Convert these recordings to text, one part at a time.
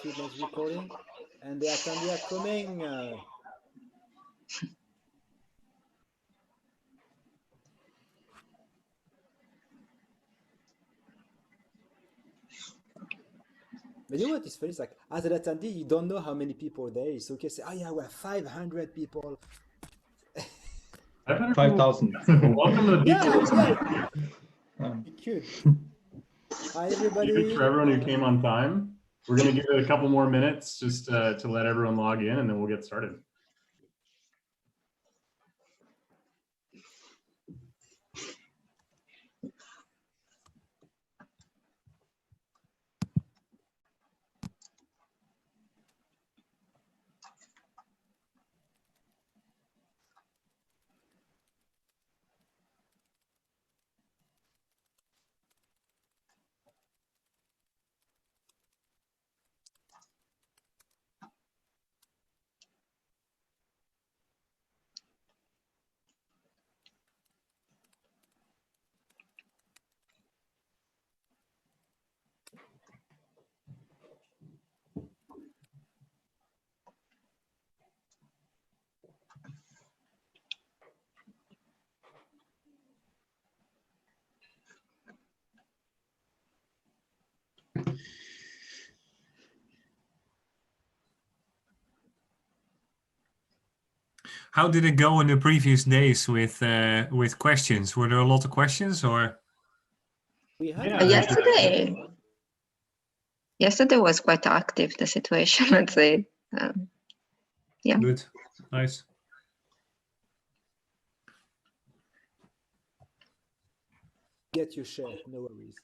few minutes recording, and the attendees are coming. But you know what is funny? It's like, as an attendee, you don't know how many people there is. So you can say, oh yeah, we have 500 people. 5,000. Welcome to the people. You could. Hi, everybody. Thank you for everyone who came on time. We're going to give it a couple more minutes just to let everyone log in, and then we'll get started. How did it go in the previous days with questions? Were there a lot of questions, or? We had Yesterday was quite active, the situation, let's say. Yeah. Good. Nice. Get your share, no worries.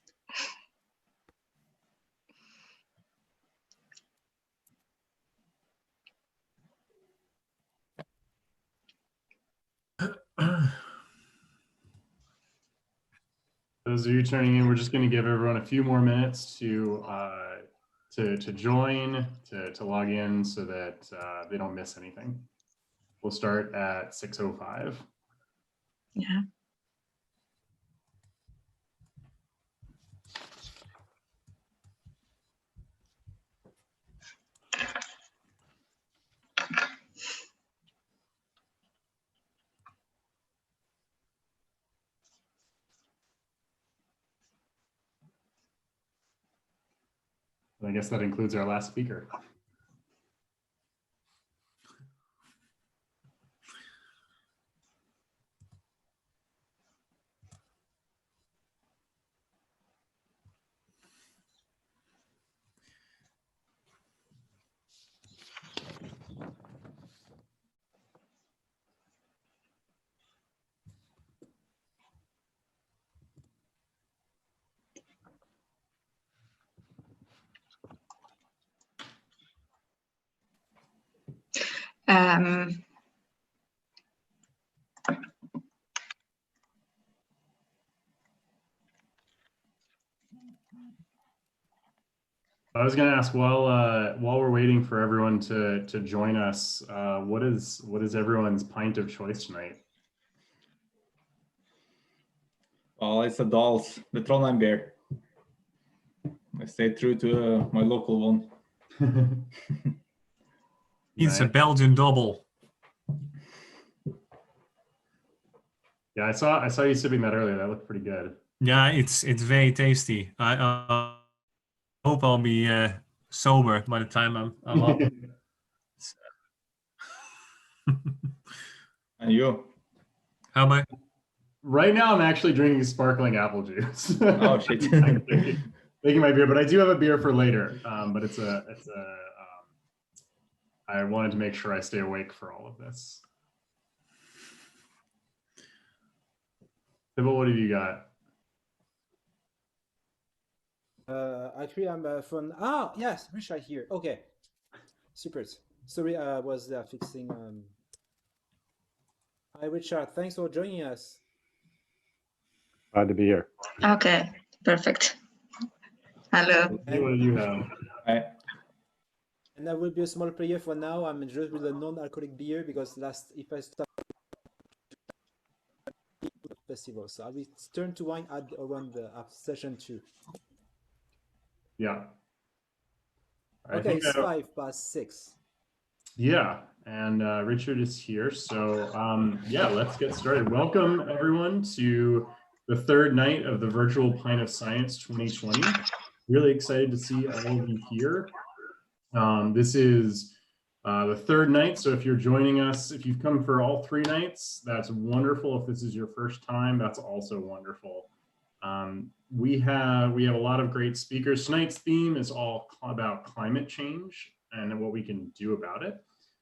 Those of you turning in, we're just going to give everyone a few more minutes to join, to log in, so that they don't miss anything. We'll start at 6:05. Yeah. I guess that includes our last speaker. I was going to ask, while we're waiting for everyone to join us, what is everyone's pint of choice tonight? Well, it's a Dals, the Trondheim beer. I stayed true to my local one. It's a Belgian double. Yeah, I saw you sipping that earlier. That looked pretty good. Yeah, it's very tasty. I hope I'll be sober by the time I'm up. And you? How about? Right now, I'm actually drinking sparkling apple juice. Oh shit! Making my beer, but I do have a beer for later. But I wanted to make sure I stay awake for all of this. Sybil, what have you got? Actually, I'm from. Ah, yes, Richard here. Okay, super. Sorry, I was fixing. Hi, Richard. Thanks for joining us. Glad to be here. Okay, perfect. Hello. What do you have? Hi. And I will be a small player for now. I'm just with a non-alcoholic beer because if I start festival, so I will turn to wine around the session 2. Yeah. I Okay, think it's 6:05. Yeah, and Richard is here. So yeah, let's get started. Welcome everyone to the third night of the virtual Pint of Science 2020. Really excited to see all of you here. This is the third night, so if you're joining us, if you've come for all 3 nights, that's wonderful. If this is your first time, that's also wonderful. We have a lot of great speakers. Tonight's theme is all about climate change and what we can do about it.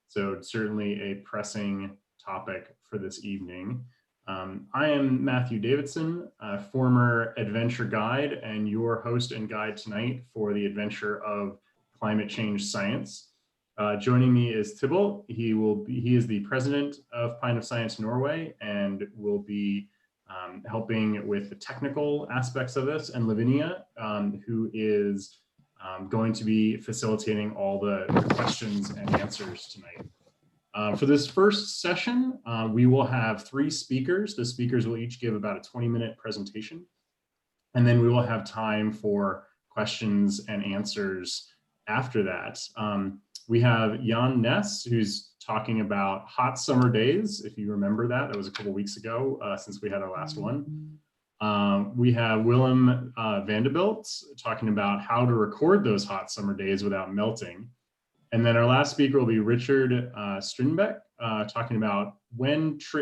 So it's certainly a pressing topic for this evening. I am Matthew Davidson, a former adventure guide and your host and guide tonight for the adventure of climate change science. Joining me is Thibault. He is the president of Pint of Science Norway and will be helping with the technical aspects of this, and Lavinia, who is going to be facilitating all the questions and answers tonight. For this first session, we will have 3 speakers. The speakers will each give about a 20-minute presentation, and then we will have time for questions and answers after that. We have Jan Ness, who's talking about hot summer days. If you remember that was a couple weeks ago since we had our last one. We have Willem Vanderbilt talking about how to record those hot summer days without melting. And then our last speaker will be Richard Strindbeck talking about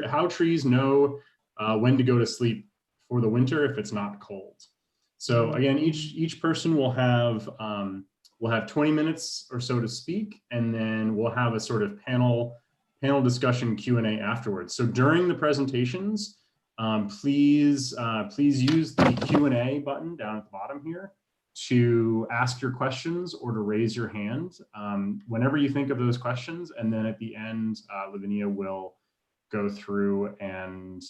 how trees know when to go to sleep for the winter if it's not cold. So again, each person will have 20 minutes or so to speak, and then we'll have a sort of panel discussion Q&A afterwards. So during the presentations, please use the Q&A button down at the bottom here to ask your questions or to raise your hand whenever you think of those questions, and then at the end, Lavinia will go through and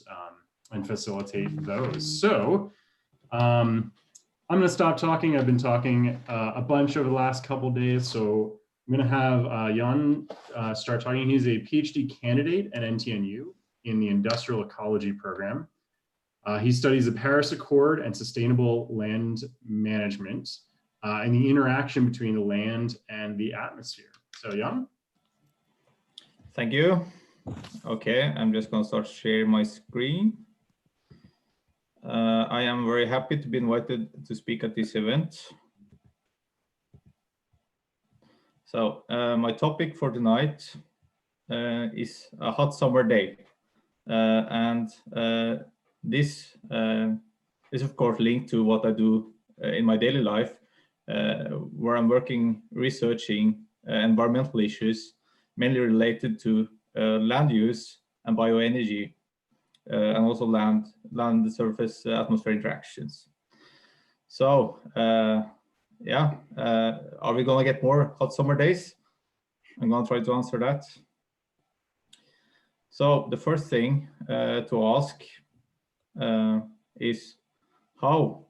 facilitate those. So I'm going to stop talking. I've been talking a bunch over the last couple of days, so I'm going to have Jan start talking. He's a PhD candidate at NTNU in the Industrial Ecology program. He studies the Paris Accord and sustainable land management and the interaction between the land and the atmosphere. So Jan? Thank you. Okay, I'm just going to start sharing my screen. I am very happy to be invited to speak at this event. So my topic for tonight is a hot summer day. And this is of course linked to what I do in my daily life, where I'm researching environmental issues, mainly related to land use and bioenergy. And also land surface atmosphere interactions. So yeah, are we gonna get more hot summer days? I'm gonna try to answer that. So the first thing to ask is, how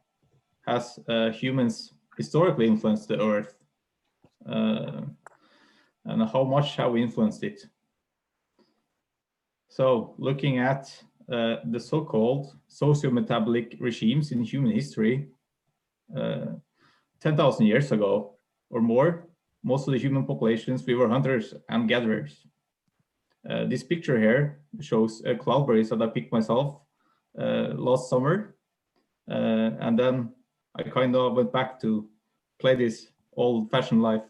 has humans historically influenced the Earth? And how much have we influenced it? So looking at the so-called socio-metabolic regimes in human history, 10,000 years ago or more, most of the human populations, we were hunters and gatherers. This picture here shows cloudberries that I picked myself last summer. And then I kind of went back to play this old-fashioned life.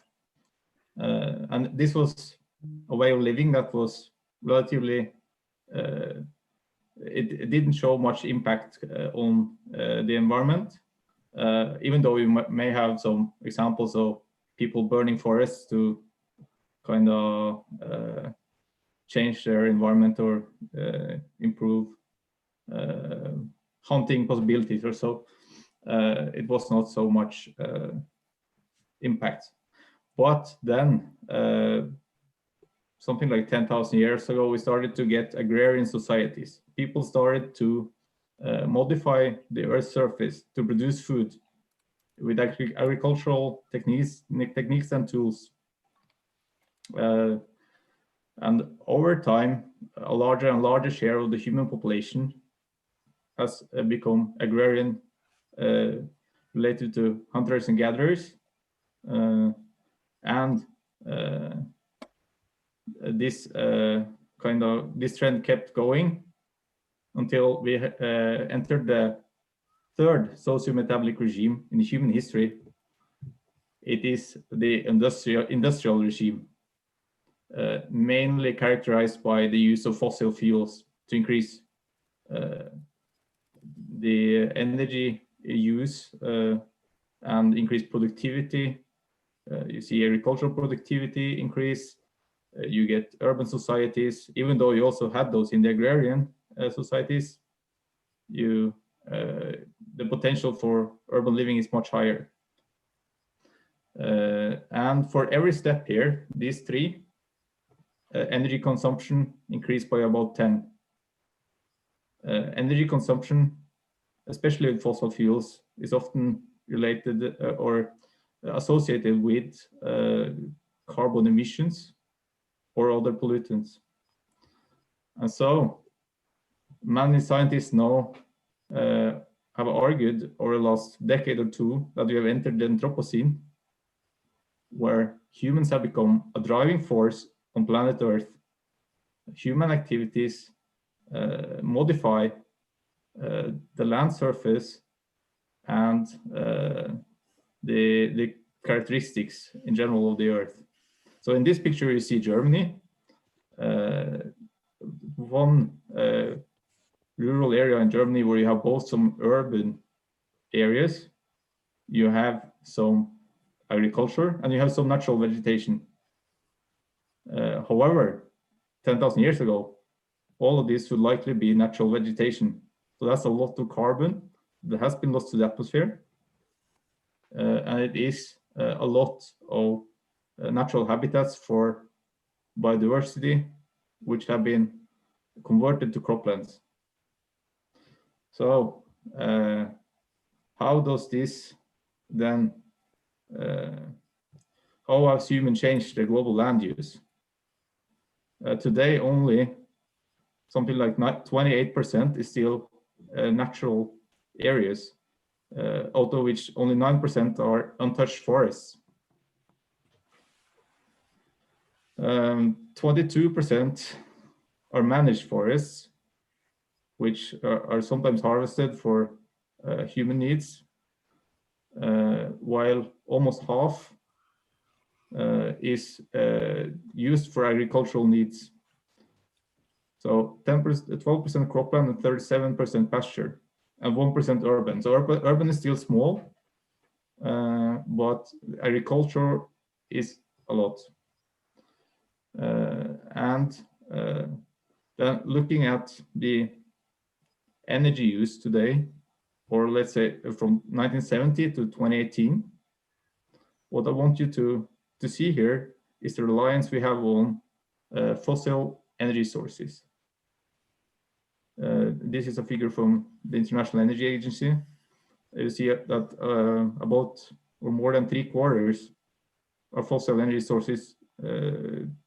And this was a way of living that was relatively it didn't show much impact on the environment, even though we may have some examples of people burning forests to kind of change their environment or improve hunting possibilities or so. It was not so much impact. But then something like 10,000 years ago, we started to get agrarian societies. People started to modify the Earth's surface to produce food with agricultural techniques and tools. And over time, a larger and larger share of the human population has become agrarian, related to hunters and gatherers. And this this trend kept going until we entered the third socio-metabolic regime in human history. It is the industrial regime, mainly characterized by the use of fossil fuels to increase the energy use and increase productivity. You see agricultural productivity increase. You get urban societies, even though you also had those in the agrarian societies. The potential for urban living is much higher. And for every step here, these three, energy consumption increased by about 10. Energy consumption, especially with fossil fuels, is often related or associated with carbon emissions or other pollutants. And so many scientists now have argued over the last decade or two that we have entered the Anthropocene, where humans have become a driving force on planet Earth. Human activities modify the land surface and the characteristics in general of the Earth. So in this picture, you see Germany, one rural area in Germany where you have both some urban areas, you have some agriculture, and you have some natural vegetation. However, 10,000 years ago, all of this would likely be natural vegetation. So that's a lot of carbon that has been lost to the atmosphere. And it is a lot of natural habitats for biodiversity, which have been converted to croplands. So how does this then, how has humans changed the global land use? Today, only something like 28% is still natural areas, out of which only 9% are untouched forests. 22% are managed forests, which are sometimes harvested for human needs, while almost half is used for agricultural needs. So 12% cropland and 37% pasture, and 1% urban. So urban is still small, but agriculture is a lot. And then looking at the energy use today, or let's say from 1970 to 2018, what I want you to see here is the reliance we have on fossil energy sources. This is a figure from the International Energy Agency. You see that about or more than 3/4 are fossil energy sources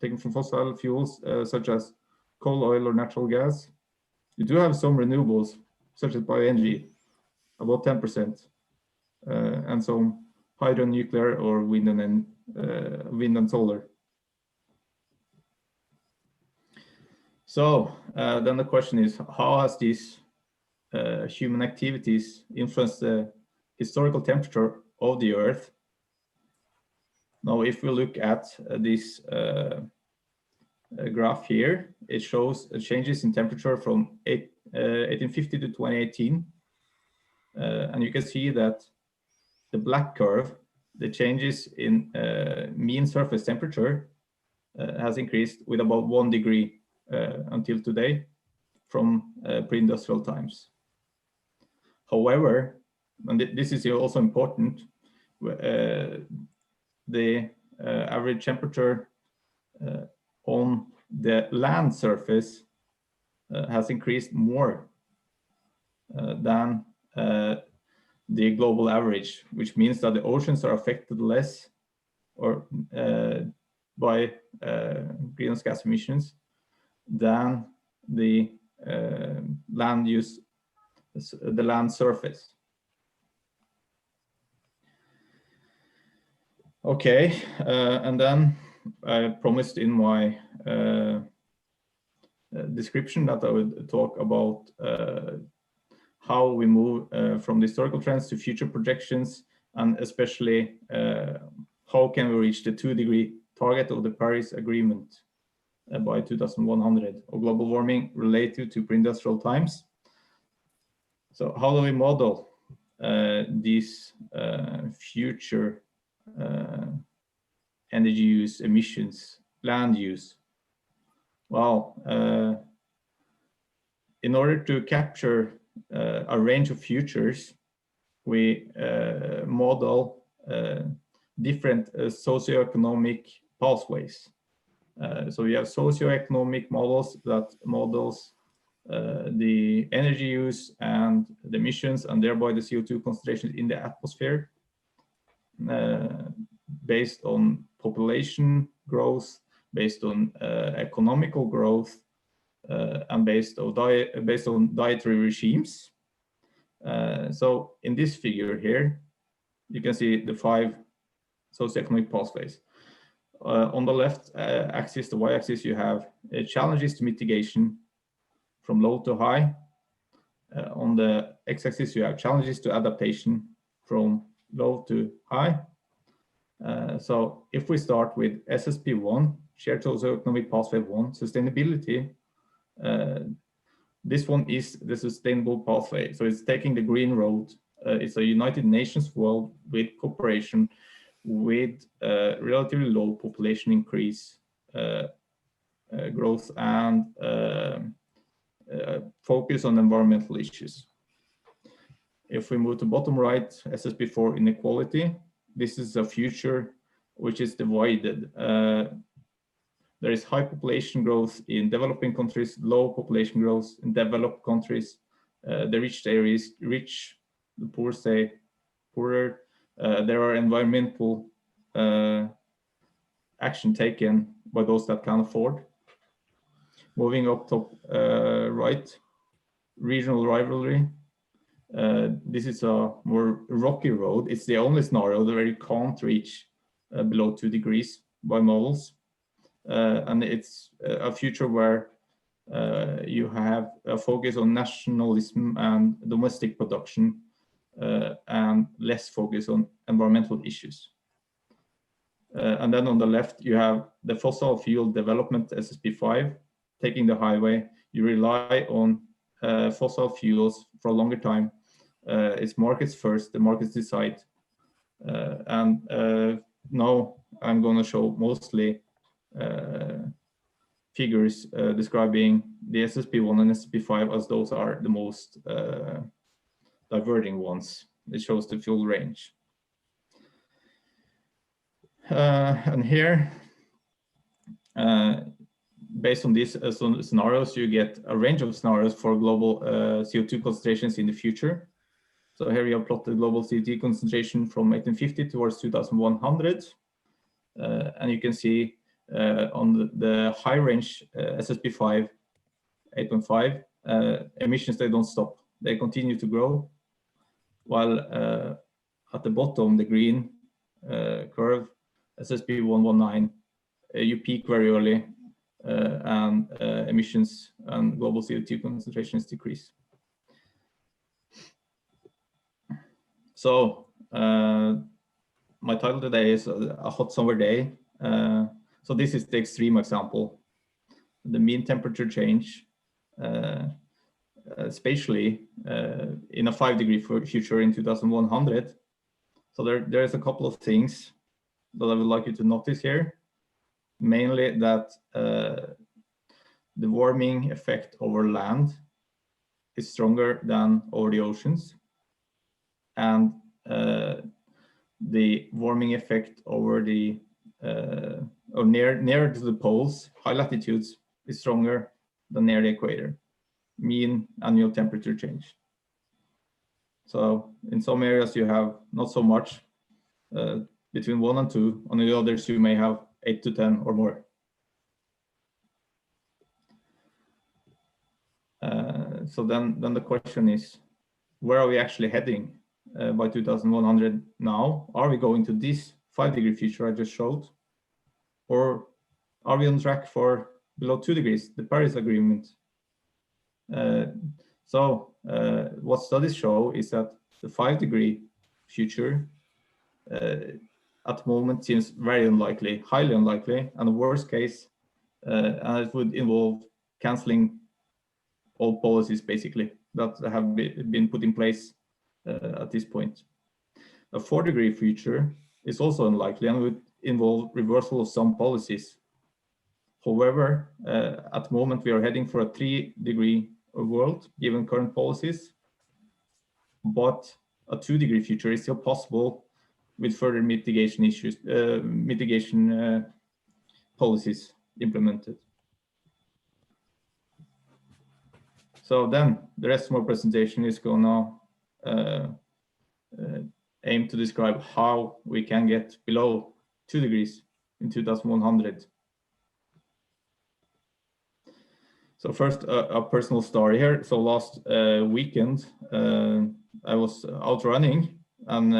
taken from fossil fuels, such as coal, oil, or natural gas. You do have some renewables, such as bioenergy, about 10%, and some hydro, nuclear, or wind and solar. So then the question is, how has these human activities influenced the historical temperature of the Earth? Now, if we look at this graph here, it shows changes in temperature from 1850 to 2018. And you can see that the black curve, the changes in mean surface temperature has increased with about 1 degree until today from pre-industrial times. However, and this is also important, the average temperature on the land surface has increased more than the global average, which means that the oceans are affected less or by greenhouse gas emissions than the land use, the land surface. Okay, and then I promised in my description that I would talk about how we move from the historical trends to future projections, and especially how can we reach the 2-degree target of the Paris Agreement by 2100 of global warming related to pre-industrial times. So how do we model these future energy use, emissions, land use? Well, in order to capture a range of futures, we model different socioeconomic pathways. So we have socioeconomic models that models the energy use and the emissions, and thereby the CO2 concentrations in the atmosphere, based on population growth, based on economical growth, and based on dietary regimes. So in this figure here, you can see the 5 socioeconomic pathways. On the left axis, the y-axis, you have challenges to mitigation from low to high. On the x-axis, you have challenges to adaptation from low to high. So if we start with SSP1, shared socioeconomic pathway 1, sustainability, this one is the sustainable pathway. So it's taking the green road. It's a United Nations world with cooperation, with relatively low population increase, growth, and focus on environmental issues. If we move to bottom right, SSP4 inequality, this is a future which is divided. There is high population growth in developing countries, low population growth in developed countries. The rich stay rich, the poor stay poorer. There are environmental action taken by those that can afford. Moving up top right, regional rivalry. This is a more rocky road. It's the only scenario where you can't reach below 2 degrees by models. And it's a future where you have a focus on nationalism and domestic production, and less focus on environmental issues. And then on the left, you have the fossil fuel development, SSP5, taking the highway. You rely on fossil fuels for a longer time. It's markets first, the markets decide. And now I'm going to show mostly figures describing the SSP1 and SSP5 as those are the most diverging ones. It shows the fuel range. And here, based on these scenarios, you get a range of scenarios for global CO2 concentrations in the future. So here we have plotted global CO2 concentration from 1850 towards 2100. And you can see on the high range SSP5, 8.5, emissions, they don't stop. They continue to grow. While at the bottom, the green curve, SSP119, you peak very early, and emissions and global CO2 concentrations decrease. So my title today is a hot summer day. So this is the extreme example. The mean temperature change, spatially, in a 5-degree future in 2100. So there is a couple of things that I would like you to notice here. Mainly that the warming effect over land is stronger than over the oceans, and the warming effect over the or near to the poles, high latitudes, is stronger than near the equator. Mean annual temperature change. So in some areas you have not so much, between 1 and 2. On the others you may have 8 to 10 or more. So then the question is, where are we actually heading by 2100 now? Are we going to this 5-degree future I just showed? Or are we on track for below 2 degrees, the Paris Agreement? What studies show is that the 5-degree future at the moment seems very unlikely, highly unlikely, and the worst case, and it would involve canceling all policies basically that have been put in place at this point. A 4-degree future is also unlikely and would involve reversal of some policies. However, at the moment we are heading for a 3-degree world given current policies, but a 2-degree future is still possible with further mitigation policies implemented. So then the rest of my presentation is gonna aim to describe how we can get below 2 degrees in 2100. So first, a personal story here. So last weekend, I was out running, and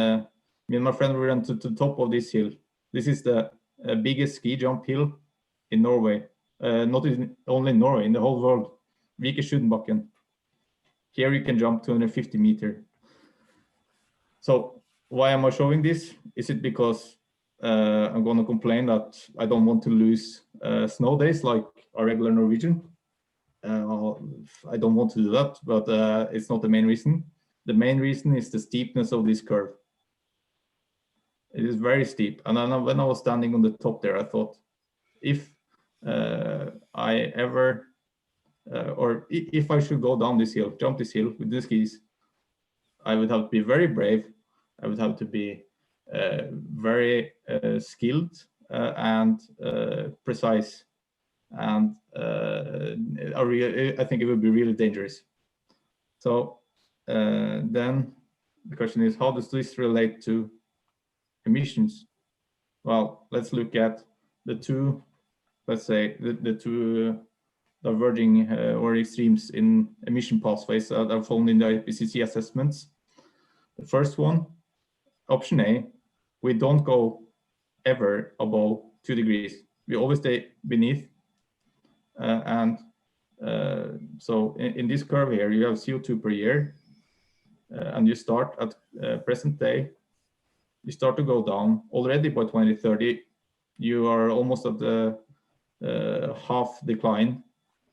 me and my friend we ran to the top of this hill. This is the biggest ski jump hill in Norway. Not only in Norway, in the whole world. Vikersundbakken. Here you can jump 250 meters. So why am I showing this? Is it because I'm going to complain that I don't want to lose snow days like a regular Norwegian? I don't want to do that, but it's not the main reason. The main reason is the steepness of this curve. It is very steep. And then when I was standing on the top there, I thought, if I ever, or if I should go down this hill, jump this hill with the skis, I would have to be very brave. I would have to be very skilled and precise. And I think it would be really dangerous. So then the question is, how does this relate to emissions? Well, let's look at the two, let's say, the two diverging or extremes in emission pathways that are found in the IPCC assessments. The first one, option A, we don't go ever above 2 degrees. We always stay beneath. So in this curve here, you have CO2 per year, and you start at present day, you start to go down. Already by 2030, you are almost at the half decline,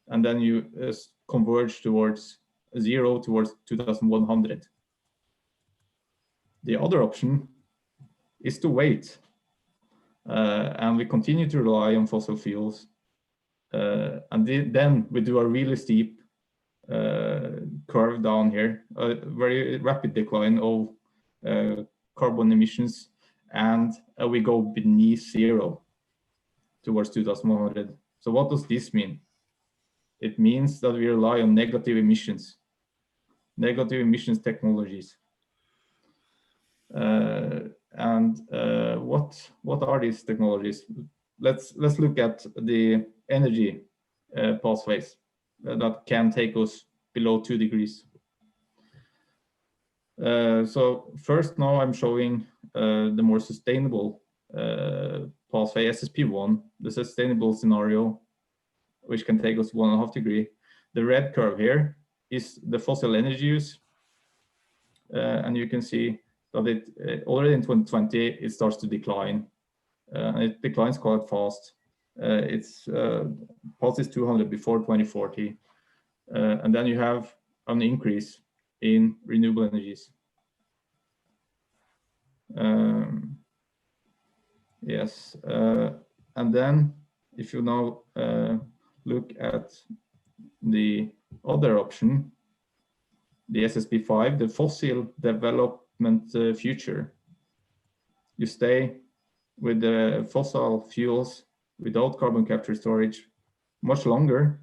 and then you converge towards zero, towards 2100. The other option is to wait, and we continue to rely on fossil fuels. And then we do a really steep curve down here, a very rapid decline of carbon emissions, and we go beneath zero towards 2100. So what does this mean? It means that we rely on negative emissions technologies. What are these technologies? Let's look at the energy pathways that can take us below 2 degrees. So first, now I'm showing the more sustainable pathway, SSP1, the sustainable scenario, which can take us 1.5 degrees. The red curve here is the fossil energy use, and you can see that it already in 2020 it starts to decline. It declines quite fast. It's passes 200 before 2040, and then you have an increase in renewable energies. Yes, and then if you now look at the other option, the SSP5, the fossil development future, you stay with the fossil fuels without carbon capture storage much longer.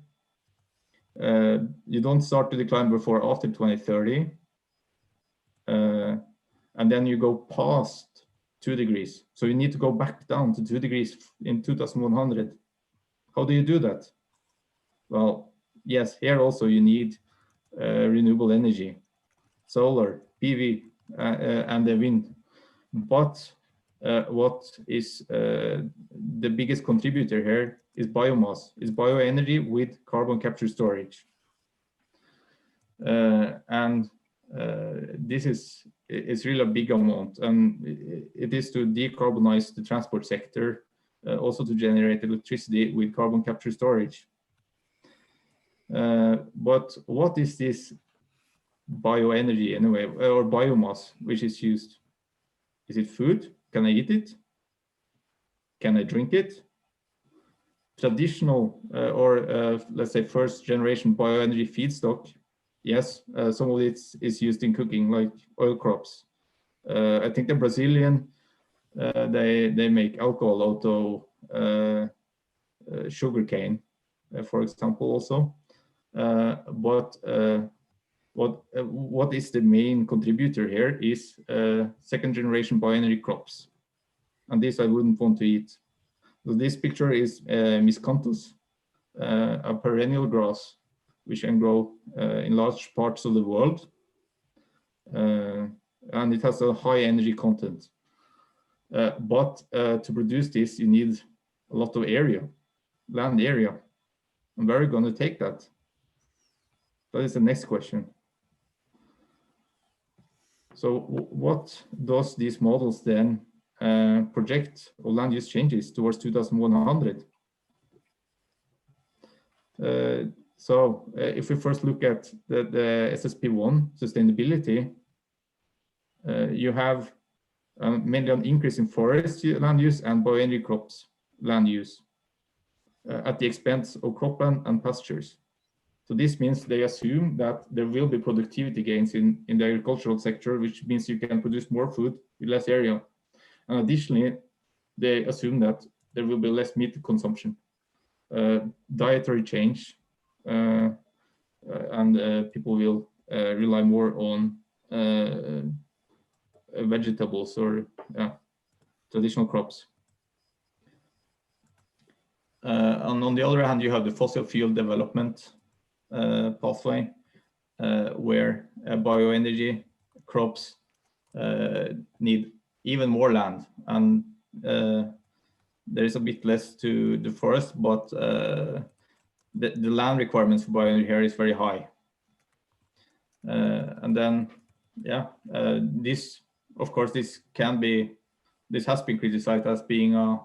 You don't start to decline before after 2030. And then you go past 2 degrees. So you need to go back down to 2 degrees in 2100. How do you do that? Well, yes, here also you need renewable energy, solar, PV, and the wind. But what is the biggest contributor here is biomass, is bioenergy with carbon capture storage. And this is really a big amount, and it is to decarbonize the transport sector, also to generate electricity with carbon capture storage. But what is this bioenergy anyway, or biomass, which is used? Is it food? Can I eat it? Can I drink it? Traditional let's say first generation bioenergy feedstock, yes, some of it is used in cooking, like oil crops. I think the Brazilian, they make alcohol out of sugar cane, for example, also. But what is the main contributor here is second generation bioenergy crops, and this I wouldn't want to eat. So this picture is miscanthus, a perennial grass which can grow in large parts of the world, and it has a high energy content. But to produce this, you need a lot of land area. And where are you going to take that? That is the next question. So what does these models then project of land use changes towards 2100? So if we first look at the SSP1 sustainability, you have mainly an increase in forest land use and bioenergy crops land use at the expense of cropland and pastures. So this means they assume that there will be productivity gains in the agricultural sector, which means you can produce more food with less area. And additionally, they assume that there will be less meat consumption, dietary change, and people will rely more on vegetables or traditional crops. And on the other hand, you have the fossil fuel development pathway, where bioenergy crops need even more land, and there is a bit less to the forest, but the land requirements for bioenergy here is very high. And then, this, of course, this has been criticized as being a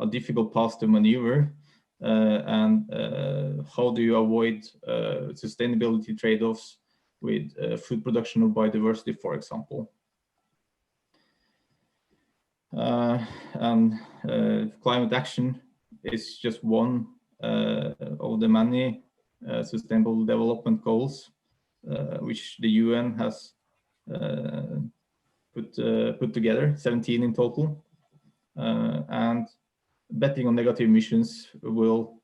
difficult path to maneuver. And how do you avoid sustainability trade-offs with food production or biodiversity, for example? And climate action is just one of the many sustainable development goals which the UN has put together, 17 in total. And betting on negative emissions will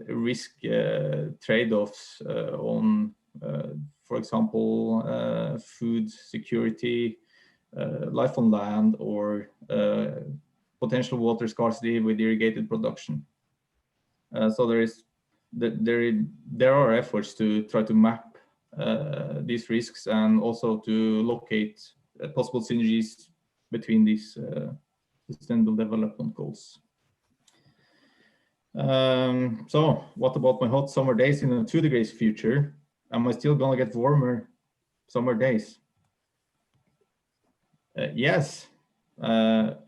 risk trade-offs on, for example, food security, life on land, or potential water scarcity with irrigated production. So there are efforts to try to map these risks and also to locate possible synergies between these sustainable development goals. So what about my hot summer days in a 2 degrees future? Am I still gonna get warmer summer days? Yes,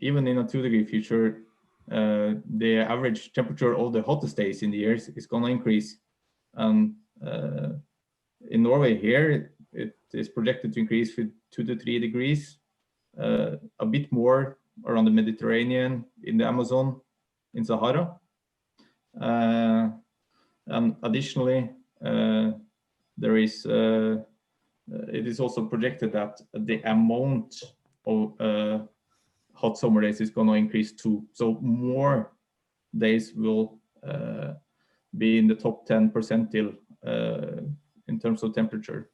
even in a 2 degree future, the average temperature of the hottest days in the year is gonna increase. In Norway here, it is projected to increase with 2 to 3 degrees, a bit more around the Mediterranean, in the Amazon, in Sahara. And additionally, there is it is also projected that the amount of hot summer days is going to increase too. So more days will be in the top 10 percentile in terms of temperature.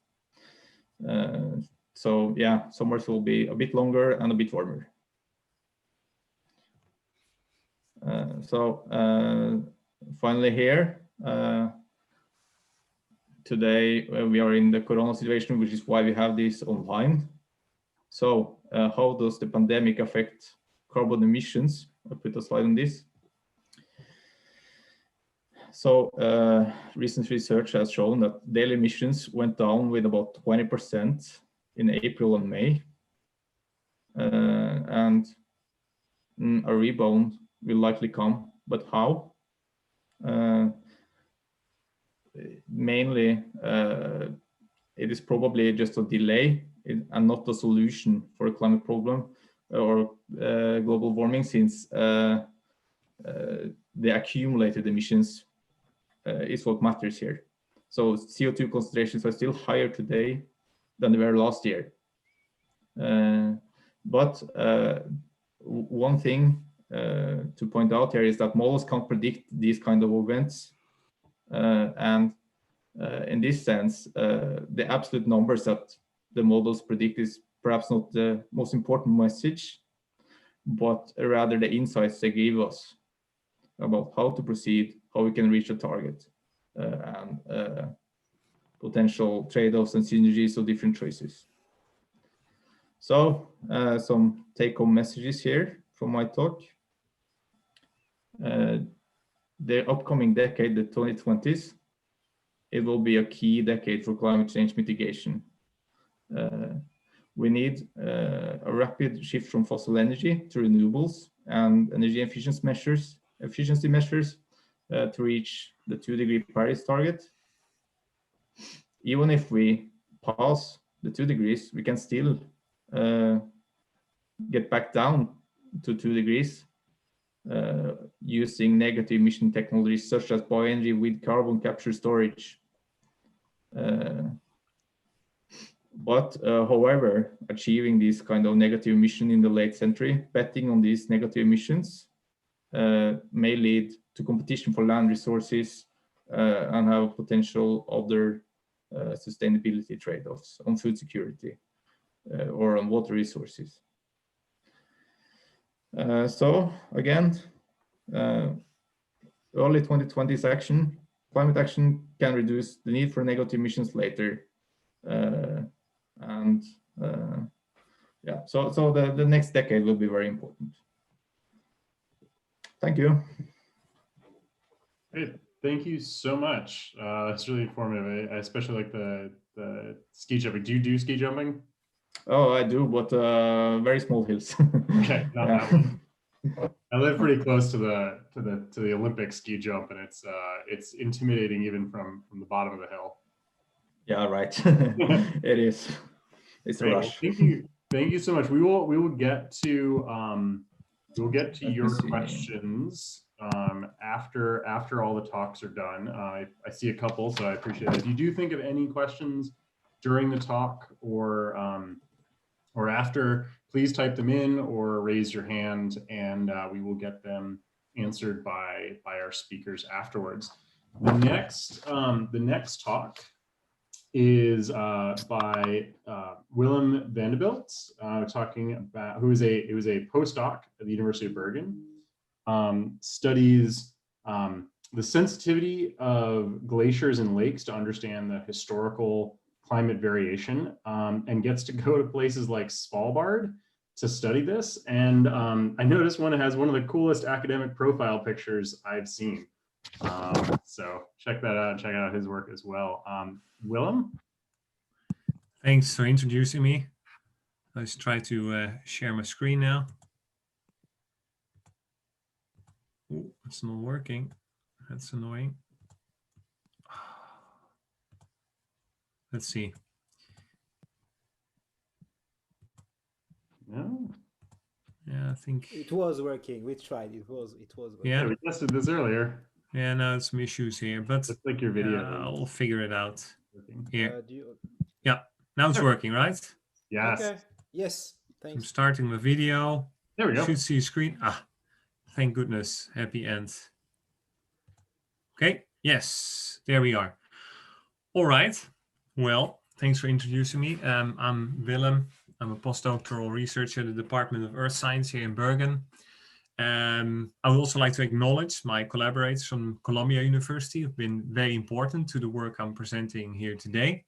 So yeah, summers will be a bit longer and a bit warmer. Finally here, today we are in the corona situation, which is why we have this online. So how does the pandemic affect carbon emissions? I'll put a slide on this. So recent research has shown that daily emissions went down with about 20% in April and May. And a rebound will likely come, but how? Mainly, it is probably just a delay and not a solution for a climate problem or global warming, since the accumulated emissions is what matters here. So CO2 concentrations are still higher today than they were last year. But one thing to point out here is that models can't predict these kind of events. And in this sense, the absolute numbers that the models predict is perhaps not the most important message, but rather the insights they give us about how to proceed, how we can reach a target, and potential trade-offs and synergies of different choices. So some take-home messages here from my talk. The upcoming decade, the 2020s, it will be a key decade for climate change mitigation. We need a rapid shift from fossil energy to renewables and energy efficiency measures to reach the 2-degree Paris target. Even if we pass the 2 degrees, we can still get back down to 2 degrees using negative emission technologies such as bioenergy with carbon capture storage. But however, achieving this kind of negative emission in the late century, betting on these negative emissions may lead to competition for land resources and have potential other sustainability trade-offs on food security or on water resources. So again, early 2020s action, climate action can reduce the need for negative emissions later. Yeah, so the next decade will be very important. Thank you. Great. Thank you so much. It's really informative. I especially like the ski jumping. Do you do ski jumping? Oh, I do, but very small hills. Okay, not that one. I live pretty close to the Olympic ski jump, and it's intimidating even from the bottom of the hill. Yeah, right. It is. It's a rush. Well, thank you so much. We will get to your questions after all the talks are done. I see a couple, so I appreciate it. If you do think of any questions during the talk or after, please type them in or raise your hand, and we will get them answered by our speakers afterwards. The next talk is by Willem Vanderbilt, talking about who was a postdoc at the University of Bergen, studies the sensitivity of glaciers and lakes to understand the historical climate variation, and gets to go to places like Svalbard to study this. And I noticed one has one of the coolest academic profile pictures I've seen. So check that out. Check out his work as well. Willem? Thanks for introducing me. Let's try to share my screen now. Oh, it's not working. That's annoying. Let's see. No. Yeah, I think it was working. We tried. It was working. Yeah, we tested this earlier. Yeah, no, some issues here, but It's like your video. I'll figure it out. Here. You... Yeah, now it's working, right? Yes. Okay. Yes. Thanks. I'm starting my video. There we go. Should see a screen. Ah, thank goodness. Happy end. Okay. Yes, there we are. All right. Well, thanks for introducing me. I'm Willem. I'm a postdoctoral researcher at the Department of Earth Science here in Bergen. I would also like to acknowledge my collaborators from Columbia University who've been very important to the work I'm presenting here today.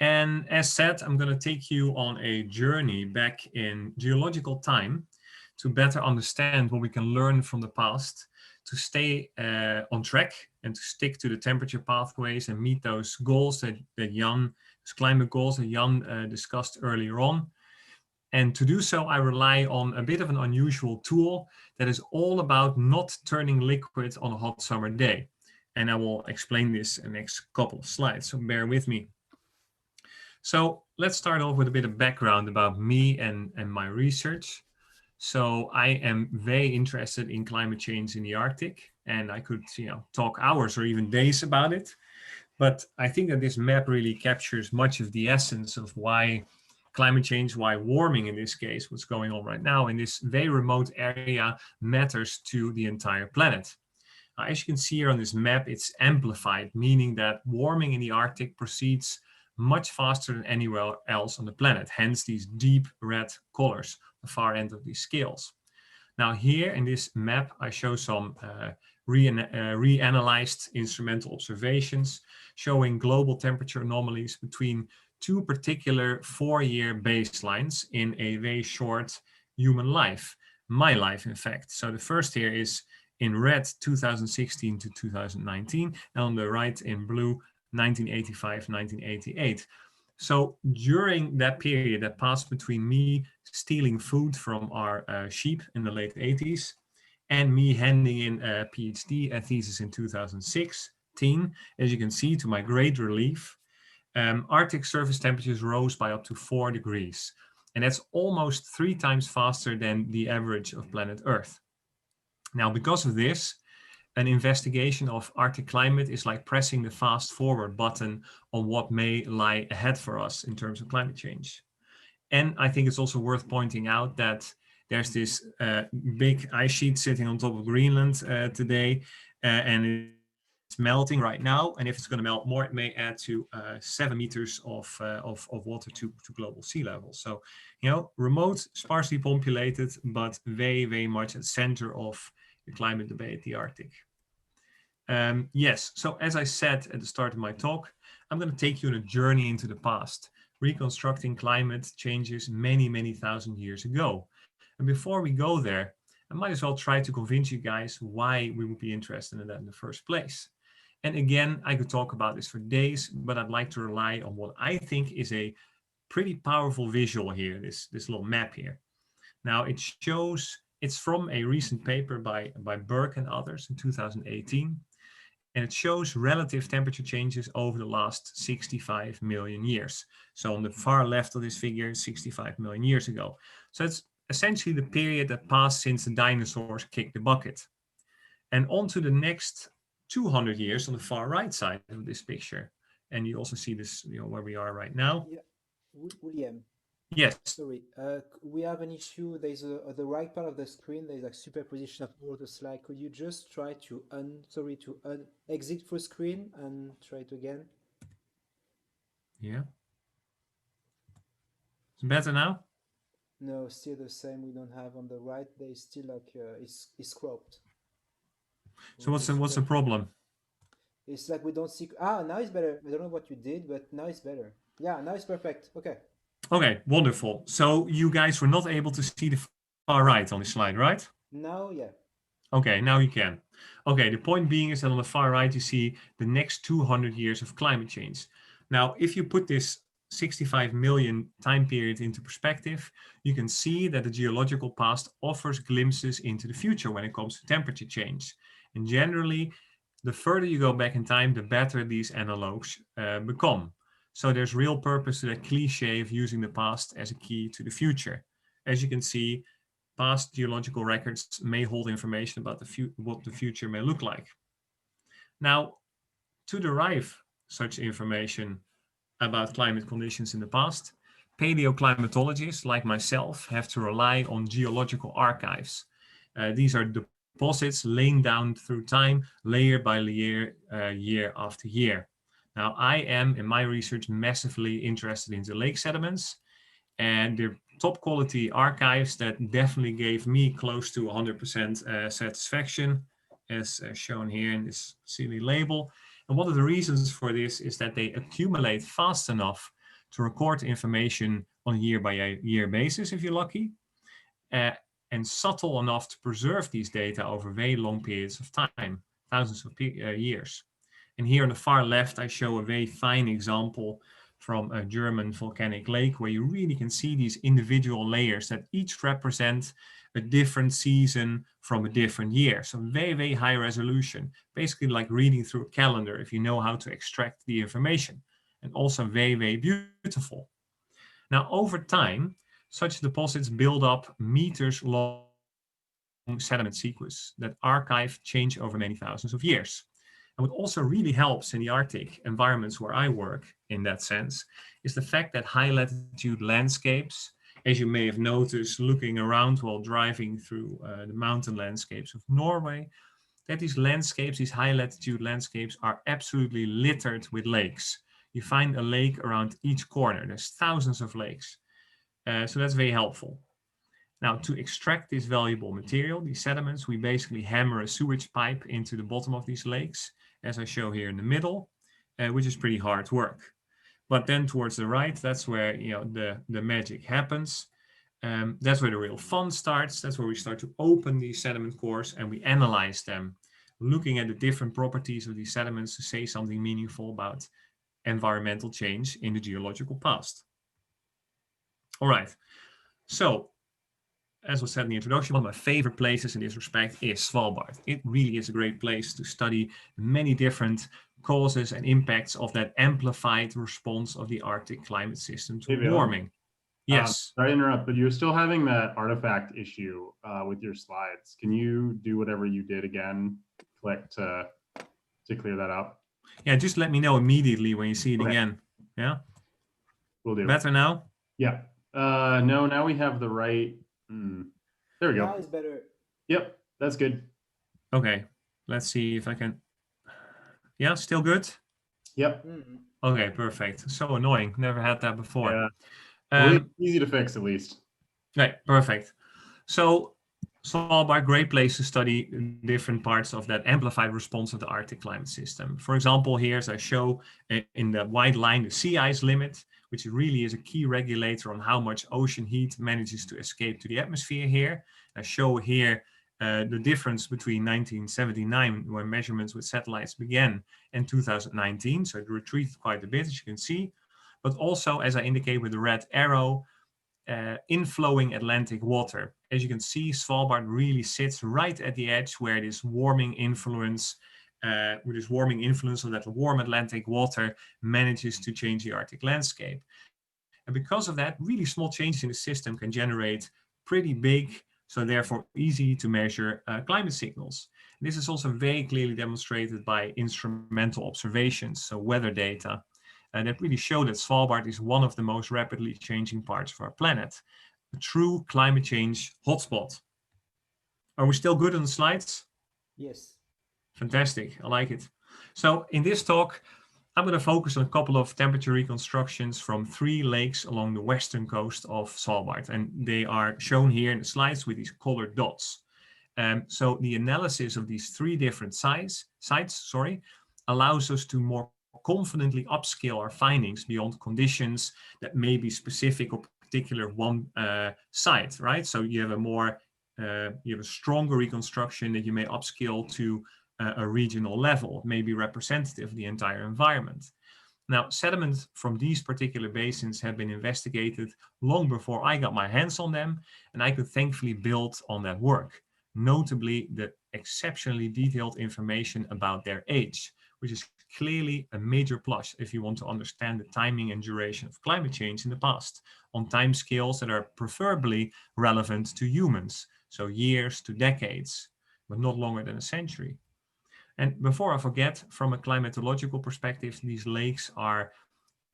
And as said, I'm going to take you on a journey back in geological time to better understand what we can learn from the past, to stay on track and to stick to the temperature pathways and meet those goals that Jan, those climate goals that Jan discussed earlier on. And to do so, I rely on a bit of an unusual tool that is all about not turning liquid on a hot summer day. And I will explain this in the next couple of slides, so bear with me. So let's start off with a bit of background about me and my research. So I am very interested in climate change in the Arctic, and I could, talk hours or even days about it. But I think that this map really captures much of the essence of why climate change, why warming in this case, what's going on right now in this very remote area matters to the entire planet. As you can see here on this map, it's amplified, meaning that warming in the Arctic proceeds much faster than anywhere else on the planet, hence these deep red colors, the far end of these scales. Now here in this map, I show some reanalyzed instrumental observations showing global temperature anomalies between two particular 4-year baselines in a very short human life, my life in fact. So the first here is in red 2016 to 2019, and on the right in blue 1985, 1988. So during that period that passed between me stealing food from our sheep in the late 80s and me handing in a PhD thesis in 2016, as you can see, to my great relief, Arctic surface temperatures rose by up to 4 degrees. And that's almost 3 times faster than the average of planet Earth. Now, because of this, an investigation of Arctic climate is like pressing the fast forward button on what may lie ahead for us in terms of climate change. And I think it's also worth pointing out that there's this big ice sheet sitting on top of Greenland today, and it's melting right now. And if it's going to melt more, it may add to 7 meters of water to global sea level. So, remote, sparsely populated, but very, very much at the center of the climate debate, the Arctic. Yes, so as I said at the start of my talk, I'm going to take you on a journey into the past, reconstructing climate changes many, many thousand years ago. And before we go there, I might as well try to convince you guys why we would be interested in that in the first place. And again, I could talk about this for days, but I'd like to rely on what I think is a pretty powerful visual here, this little map here. Now it shows, it's from a recent paper by Burke and others in 2018. And it shows relative temperature changes over the last 65 million years. So on the far left of this figure, 65 million years ago. So it's essentially the period that passed since the dinosaurs kicked the bucket. And on to the next 200 years on the far right side of this picture. And you also see this, where we are right now. Yeah, William. Yes. Sorry, we have an issue. There's the right part of the screen. There's like superposition of all the slides. Could you just try to exit full screen and try it again? Yeah. It's better now? No, still the same. We don't have on the right. There's still like it's cropped. So what's the problem? It's like we don't see. Now it's better. I don't know what you did, but now it's better. Yeah, now it's perfect. Okay. Okay, wonderful. So you guys were not able to see the far right on the slide, right? Now, yeah. Okay, now you can. Okay, the point being is that on the far right, you see the next 200 years of climate change. Now, if you put this 65 million time period into perspective, you can see that the geological past offers glimpses into the future when it comes to temperature change. And generally, the further you go back in time, the better these analogs become. So there's real purpose to that cliche of using the past as a key to the future. As you can see, past geological records may hold information about what the future may look like. Now, to derive such information about climate conditions in the past, paleoclimatologists like myself have to rely on geological archives. These are deposits laying down through time, layer by layer, year after year. Now, I am, in my research, massively interested in the lake sediments, and the top quality archives that definitely gave me close to 100% satisfaction, as shown here in this silly label. And one of the reasons for this is that they accumulate fast enough to record information on a year-by-year basis if you're lucky, and subtle enough to preserve these data over very long periods of time, thousands of years. And here on the far left, I show a very fine example from a German volcanic lake where you really can see these individual layers that each represent a different season from a different year. So very, very high resolution, basically like reading through a calendar if you know how to extract the information, and also very, very beautiful. Now, over time, such deposits build up meters long sediment sequence that archive change over many thousands of years. And what also really helps in the Arctic environments where I work in that sense is the fact that high latitude landscapes, as you may have noticed looking around while driving through the mountain landscapes of Norway, that these landscapes, these high latitude landscapes, are absolutely littered with lakes. You find a lake around each corner. There's thousands of lakes. So that's very helpful. Now, to extract this valuable material, these sediments, we basically hammer a sewage pipe into the bottom of these lakes, as I show here in the middle, which is pretty hard work. But then towards the right, that's where the magic happens. That's where the real fun starts. That's where we start to open these sediment cores and we analyze them, looking at the different properties of these sediments to say something meaningful about environmental change in the geological past. All right, so as was said in the introduction, one of my favorite places in this respect is Svalbard. It really is a great place to study many different causes and impacts of that amplified response of the Arctic climate system to warming. Yes. Sorry to interrupt, but you're still having that artifact issue with your slides. Can you do whatever you did again? Click to clear that up. Yeah, just let me know immediately when you see it again. Yeah. Will do. Better now? Yeah. No, now we have the right. There we go. Now it's better. Yep, that's good. Okay, let's see if I can. Yeah, still good? Yep. Okay, perfect. So annoying. Never had that before. Yeah. Well, easy to fix at least. Right, perfect. So Svalbard, great place to study different parts of that amplified response of the Arctic climate system. For example, here as I show in the white line, the sea ice limit, which really is a key regulator on how much ocean heat manages to escape to the atmosphere here. I show here the difference between 1979, when measurements with satellites began, and 2019. So it retreated quite a bit, as you can see. But also, as I indicate with the red arrow, inflowing Atlantic water. As you can see, Svalbard really sits right at the edge where this warming influence of that warm Atlantic water manages to change the Arctic landscape. And because of that, really small changes in the system can generate pretty big, so therefore easy to measure climate signals. And this is also very clearly demonstrated by instrumental observations, so weather data, that really show that Svalbard is one of the most rapidly changing parts of our planet, a true climate change hotspot. Are we still good on the slides? Yes. Fantastic, I like it. So in this talk, I'm going to focus on a couple of temperature reconstructions from 3 lakes along the western coast of Svalbard, and they are shown here in the slides with these colored dots. So the analysis of these 3 different sites allows us to more confidently upscale our findings beyond conditions that may be specific or particular one site, right? So you have a stronger reconstruction that you may upscale to a regional level, may be representative of the entire environment. Now, sediments from these particular basins have been investigated long before I got my hands on them, and I could thankfully build on that work, notably the exceptionally detailed information about their age, which is clearly a major plus if you want to understand the timing and duration of climate change in the past, on time scales that are preferably relevant to humans, so years to decades, but not longer than a century. And before I forget, from a climatological perspective, these lakes are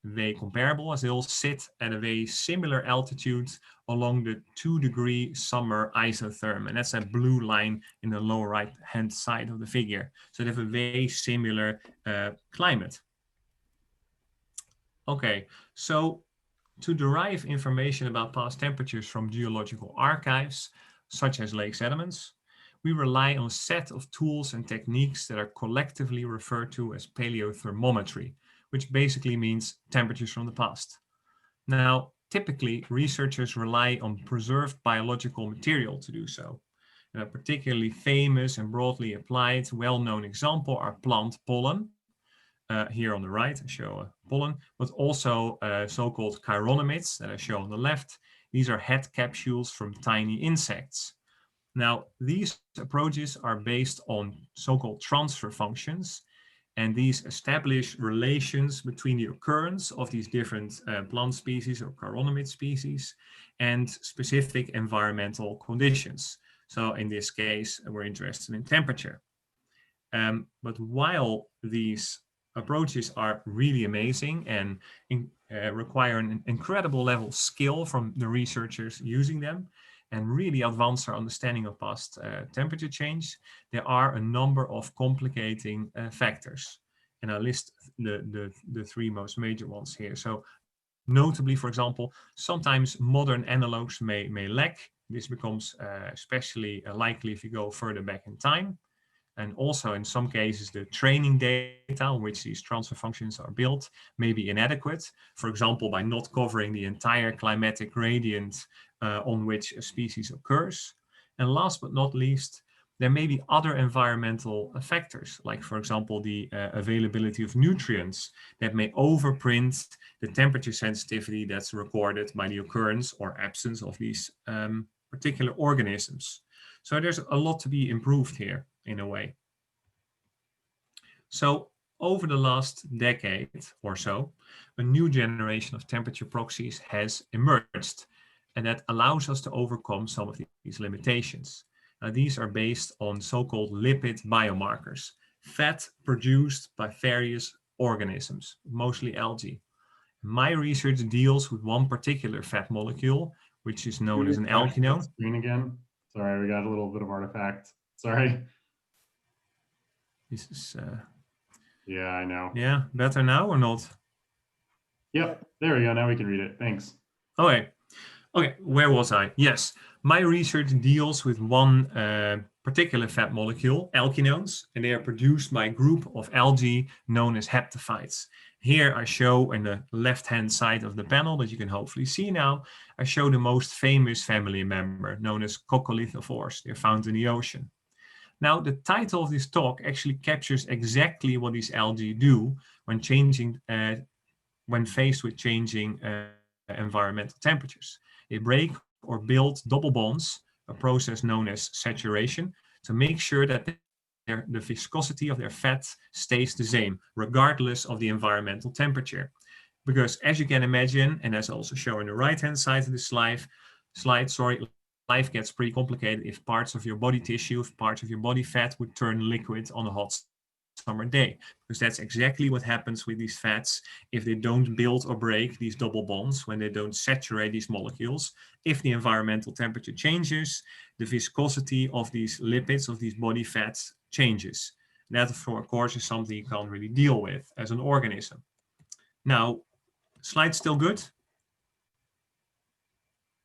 very comparable as they all sit at a very similar altitude along the 2-degree summer isotherm. And that's that blue line in the lower right-hand side of the figure. So they have a very similar climate. Okay, so to derive information about past temperatures from geological archives, such as lake sediments, we rely on a set of tools and techniques that are collectively referred to as paleothermometry, which basically means temperatures from the past. Now, typically, researchers rely on preserved biological material to do so. And a particularly famous and broadly applied, well-known example are plant pollen. Here on the right, I show pollen, but also so-called chironomids that I show on the left. These are head capsules from tiny insects. Now, these approaches are based on so-called transfer functions, and these establish relations between the occurrence of these different plant species or chironomid species and specific environmental conditions. So in this case, we're interested in temperature. But while these approaches are really amazing and require an incredible level of skill from the researchers using them and really advance our understanding of past temperature change, there are a number of complicating factors. And I list the three most major ones here. So notably, for example, sometimes modern analogs may lack. This becomes especially likely if you go further back in time. And also in some cases, the training data on which these transfer functions are built may be inadequate, for example, by not covering the entire climatic gradient on which a species occurs. And last but not least, there may be other environmental factors, like, for example, the availability of nutrients that may overprint the temperature sensitivity that's recorded by the occurrence or absence of these particular organisms. So there's a lot to be improved here in a way. So over the last decade or so, a new generation of temperature proxies has emerged, and that allows us to overcome some of these limitations. These are based on so-called lipid biomarkers, fat produced by various organisms, mostly algae. My research deals with one particular fat molecule, which is known as an alkinone. Screen again. Sorry, we got a little bit of artifact. Sorry. This is yeah, I know. Yeah, better now or not? Yep, there we go. Now we can read it. Thanks. Okay, where was I? Yes, my research deals with one particular fat molecule, alkinones, and they are produced by a group of algae known as haptophytes. Here I show in the left-hand side of the panel that you can hopefully see now, I show the most famous family member known as coccolithophores. They're found in the ocean. Now, the title of this talk actually captures exactly what these algae do when faced with changing environmental temperatures. They break or build double bonds, a process known as saturation, to make sure that the viscosity of their fat stays the same, regardless of the environmental temperature. Because as you can imagine, and as also shown on the right-hand side of the slide, life gets pretty complicated if parts of your body tissue, if parts of your body fat would turn liquid on a hot summer day, because that's exactly what happens with these fats if they don't build or break these double bonds, when they don't saturate these molecules. If the environmental temperature changes, the viscosity of these lipids, of these body fats, changes. And that, of course, is something you can't really deal with as an organism. Now, slide still good?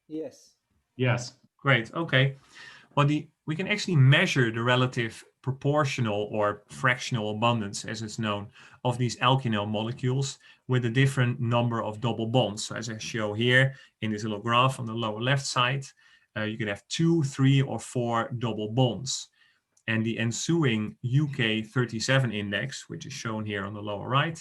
Yes. Yes. Great, okay. Well, we can actually measure the relative proportional or fractional abundance, as it's known, of these alkinone molecules with a different number of double bonds. So as I show here in this little graph on the lower left side, you can have 2, 3, or 4 double bonds. And the ensuing UK 37 index, which is shown here on the lower right,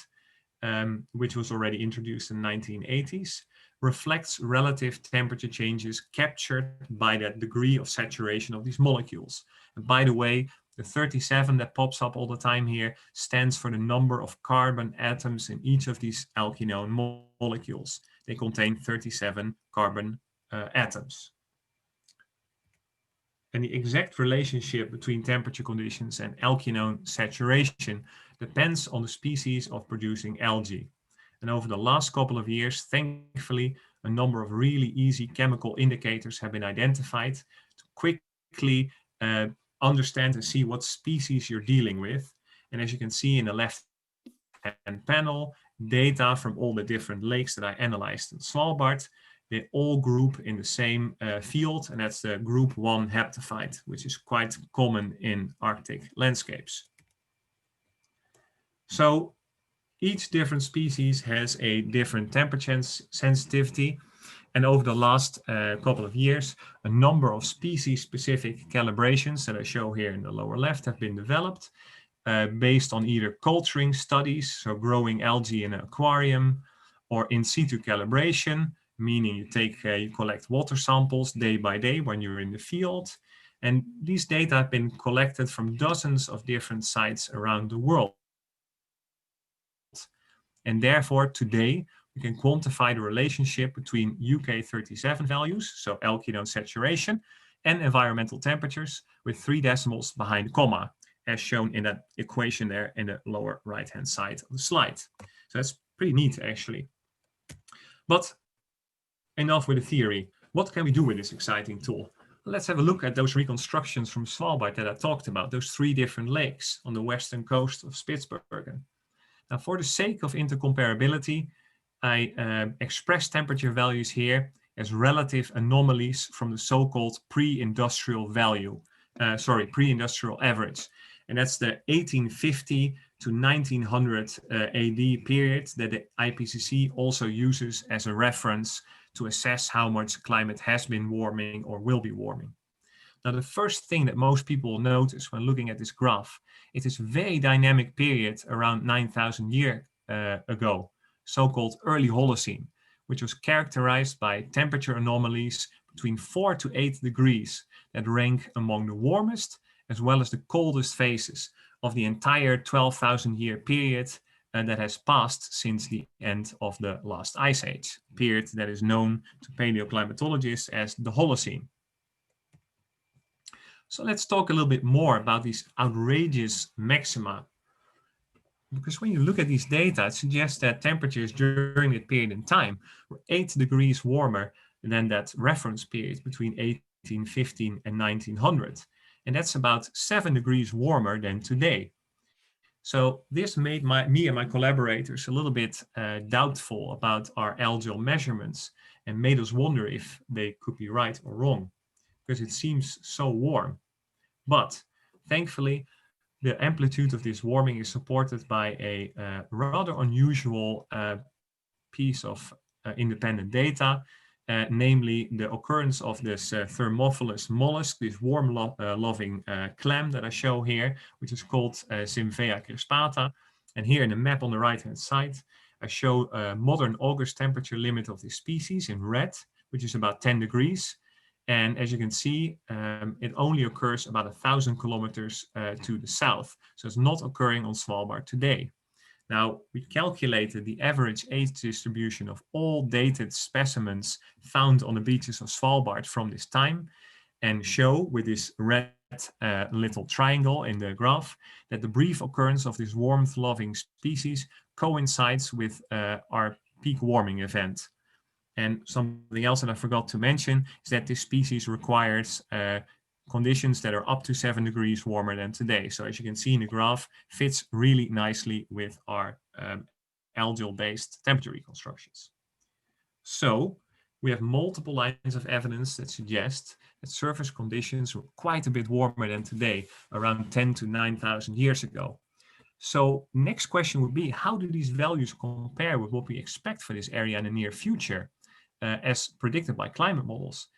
which was already introduced in the 1980s, reflects relative temperature changes captured by that degree of saturation of these molecules. And by the way, the 37 that pops up all the time here stands for the number of carbon atoms in each of these alkinone molecules. They contain 37 carbon atoms. And the exact relationship between temperature conditions and alkinone saturation depends on the species of producing algae. And over the last couple of years, thankfully, a number of really easy chemical indicators have been identified to quickly understand and see what species you're dealing with. And as you can see in the left-hand panel, data from all the different lakes that I analyzed in Svalbard, they all group in the same field, and that's the group 1 haptophyte, which is quite common in Arctic landscapes. So each different species has a different temperature sensitivity. And over the last couple of years, a number of species-specific calibrations that I show here in the lower left have been developed based on either culturing studies, so growing algae in an aquarium, or in situ calibration, meaning you collect water samples day by day when you're in the field. And these data have been collected from dozens of different sites around the world. And therefore, today, we can quantify the relationship between UK37 values, so alkylone saturation, and environmental temperatures with 3 decimals behind the comma, as shown in that equation there in the lower right-hand side of the slide. So that's pretty neat, actually. But enough with the theory. What can we do with this exciting tool? Let's have a look at those reconstructions from Svalbard that I talked about, those 3 different lakes on the western coast of Spitsbergen. Now, for the sake of intercomparability, I express temperature values here as relative anomalies from the so-called pre-industrial pre-industrial average. And that's the 1850 to 1900 AD period that the IPCC also uses as a reference to assess how much climate has been warming or will be warming. Now, the first thing that most people will notice when looking at this graph, it is a very dynamic period around 9,000 years ago, so-called early Holocene, which was characterized by temperature anomalies between 4 to 8 degrees that rank among the warmest as well as the coldest phases of the entire 12,000 year period that has passed since the end of the last ice age, a period that is known to paleoclimatologists as the Holocene. So let's talk a little bit more about these outrageous maxima. Because when you look at these data, it suggests that temperatures during that period in time were 8 degrees warmer than that reference period between 1815 and 1900. And that's about 7 degrees warmer than today. So this made me and my collaborators a little bit doubtful about our algal measurements and made us wonder if they could be right or wrong, because it seems so warm. But thankfully, the amplitude of this warming is supported by a rather unusual piece of independent data, namely the occurrence of this thermophilus mollusk, this worm-loving clam that I show here, which is called Zimvea crispata. And here in the map on the right-hand side, I show a modern August temperature limit of this species in red, which is about 10 degrees. And as you can see, it only occurs about 1,000 kilometers to the south. So it's not occurring on Svalbard today. Now, we calculated the average age distribution of all dated specimens found on the beaches of Svalbard from this time and show with this red little triangle in the graph that the brief occurrence of this warmth-loving species coincides with our peak warming event. And something else that I forgot to mention is that this species requires conditions that are up to 7 degrees warmer than today. So as you can see in the graph, fits really nicely with our algal-based temperature reconstructions. So we have multiple lines of evidence that suggest that surface conditions were quite a bit warmer than today, around 10 to 9,000 years ago. So next question would be, how do these values compare with what we expect for this area in the near future, as predicted by climate models?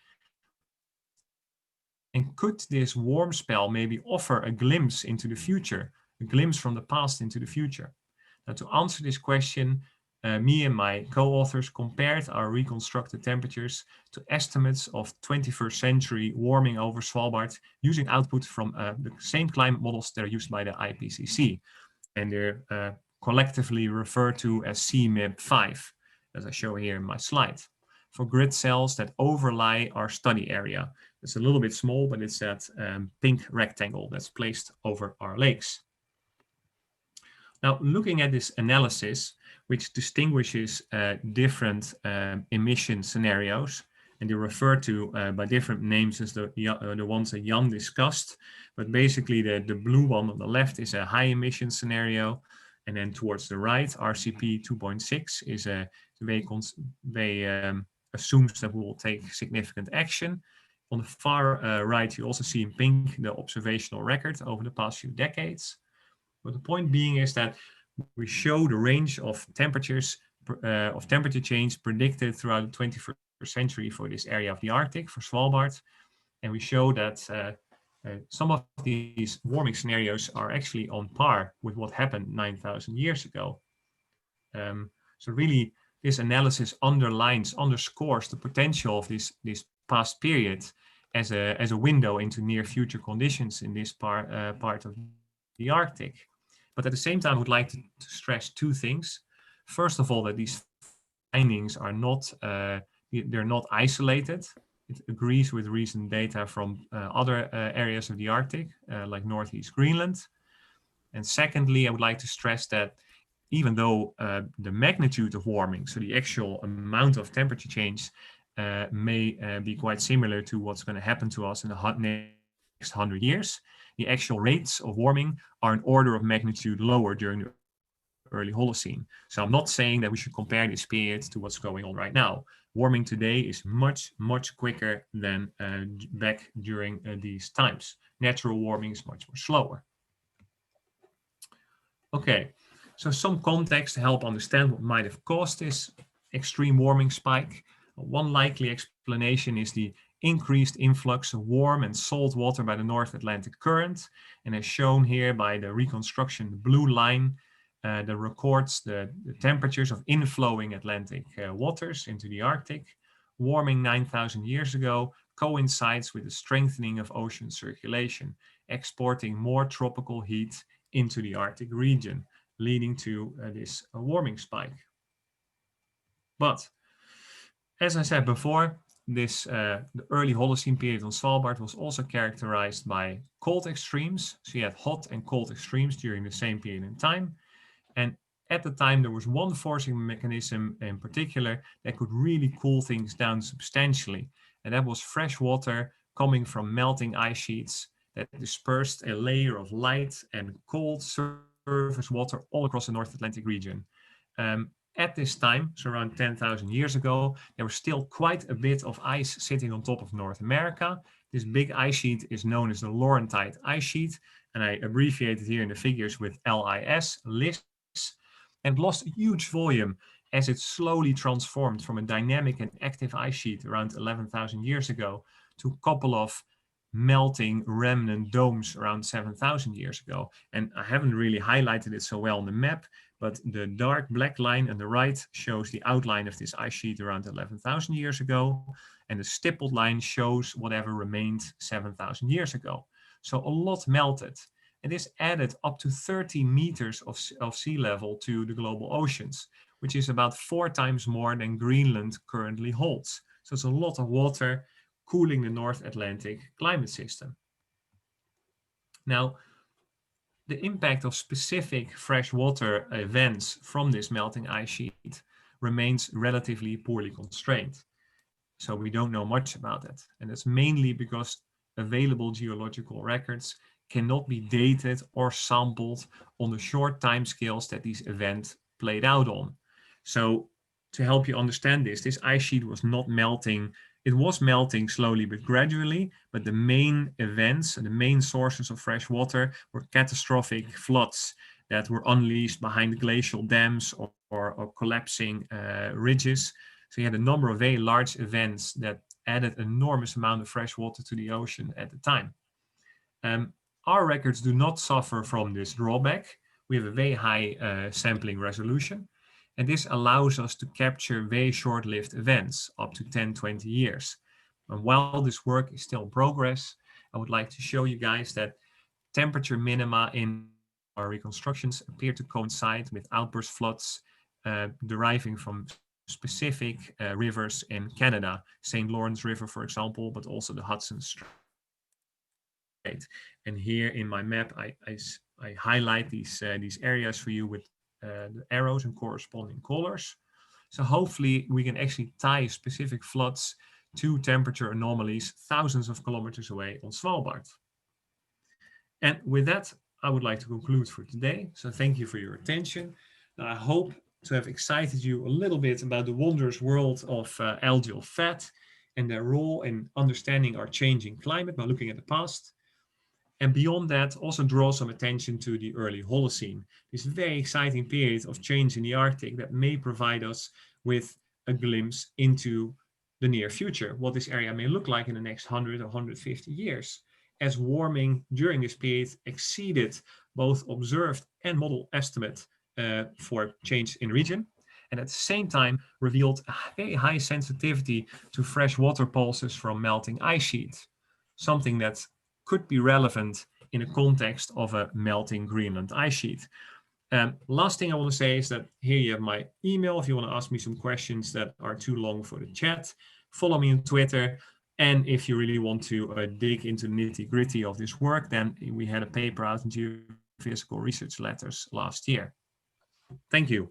And could this warm spell maybe offer a glimpse into the future, a glimpse from the past into the future? Now, to answer this question, me and my co-authors compared our reconstructed temperatures to estimates of 21st century warming over Svalbard using output from the same climate models that are used by the IPCC. And they're collectively referred to as CMIP5, as I show here in my slide, for grid cells that overlie our study area. It's a little bit small, but it's that pink rectangle that's placed over our lakes. Now, looking at this analysis, which distinguishes different emission scenarios, and they're referred to by different names as the ones that Jan discussed, but basically the blue one on the left is a high emission scenario, and then towards the right, RCP 2.6 is assumes that we will take significant action. On the far right, you also see in pink the observational record over the past few decades. But the point being is that we show the range of temperatures of temperature change predicted throughout the 21st century for this area of the Arctic, for Svalbard. And we show that some of these warming scenarios are actually on par with what happened 9,000 years ago. So really, this analysis underscores the potential of this past period as a window into near future conditions in this part of the Arctic. But at the same time, I would like to stress two things. First of all, that these findings are not they're not isolated. It agrees with recent data from other areas of the Arctic, like Northeast Greenland. And secondly, I would like to stress that even though the magnitude of warming, so the actual amount of temperature change, may be quite similar to what's going to happen to us in the next 100 years, the actual rates of warming are an order of magnitude lower during the early Holocene. So I'm not saying that we should compare this period to what's going on right now. Warming today is much, much quicker than back during these times. Natural warming is much more slower. Okay, so some context to help understand what might have caused this extreme warming spike. One likely explanation is the increased influx of warm and salt water by the North Atlantic current, and as shown here by the reconstruction, the blue line that records the temperatures of inflowing Atlantic waters into the Arctic. Warming 9,000 years ago coincides with the strengthening of ocean circulation, exporting more tropical heat into the Arctic region, leading to this warming spike. But as I said before, the early Holocene period on Svalbard was also characterized by cold extremes. So you had hot and cold extremes during the same period in time. And at the time, there was one forcing mechanism in particular that could really cool things down substantially. And that was fresh water coming from melting ice sheets that dispersed a layer of light and cold surface water all across the North Atlantic region. At this time, so around 10,000 years ago, there was still quite a bit of ice sitting on top of North America. This big ice sheet is known as the Laurentide ice sheet, and I abbreviate it here in the figures with LIS, and lost a huge volume as it slowly transformed from a dynamic and active ice sheet around 11,000 years ago to a couple of melting remnant domes around 7,000 years ago. And I haven't really highlighted it so well on the map, but the dark black line on the right shows the outline of this ice sheet around 11,000 years ago, and the stippled line shows whatever remained 7,000 years ago. So a lot melted. And this added up to 30 meters of sea level to the global oceans, which is about 4 times more than Greenland currently holds. So it's a lot of water cooling the North Atlantic climate system. Now, the impact of specific freshwater events from this melting ice sheet remains relatively poorly constrained. So we don't know much about it. And that's mainly because available geological records cannot be dated or sampled on the short timescales that these events played out on. So to help you understand this ice sheet was not melting. It was melting slowly but gradually, but the main events and the main sources of fresh water were catastrophic floods that were unleashed behind glacial dams or collapsing ridges. So you had a number of very large events that added enormous amount of fresh water to the ocean at the time. Our records do not suffer from this drawback. We have a very high sampling resolution, and this allows us to capture very short-lived events, up to 10, 20 years. And while this work is still in progress, I would like to show you guys that temperature minima in our reconstructions appear to coincide with outburst floods deriving from specific rivers in Canada, St. Lawrence River, for example, but also the Hudson Strait. And here in my map, I highlight these areas for you with the arrows and corresponding colors. So hopefully we can actually tie specific floods to temperature anomalies thousands of kilometers away on Svalbard. And with that, I would like to conclude for today. So thank you for your attention. Now, I hope to have excited you a little bit about the wondrous world of algal fat and their role in understanding our changing climate by looking at the past. And beyond that, also draw some attention to the early Holocene, this very exciting period of change in the Arctic that may provide us with a glimpse into the near future, what this area may look like in the next 100 or 150 years, as warming during this period exceeded both observed and model estimate for change in region, and at the same time revealed a very high sensitivity to freshwater pulses from melting ice sheets, something that could be relevant in the context of a melting Greenland ice sheet. Last thing I want to say is that here you have my email if you want to ask me some questions that are too long for the chat. Follow me on Twitter. And if you really want to dig into the nitty-gritty of this work, then we had a paper out in Geophysical Research Letters last year. Thank you.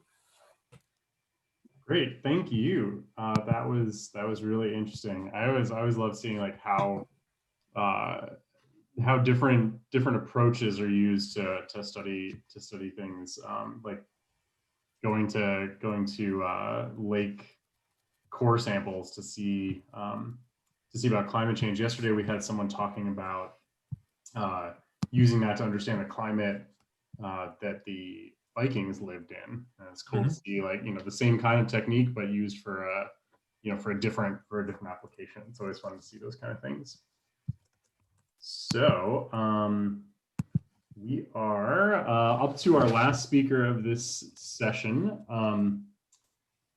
Great, thank you. That was really interesting. I always love seeing like how different approaches are used to study things, like going to lake core samples to see about climate change. Yesterday we had someone talking about using that to understand the climate that the Vikings lived in. And it's cool to see, like, the same kind of technique but used for a different application. It's always fun to see those kind of things. So we are up to our last speaker of this session.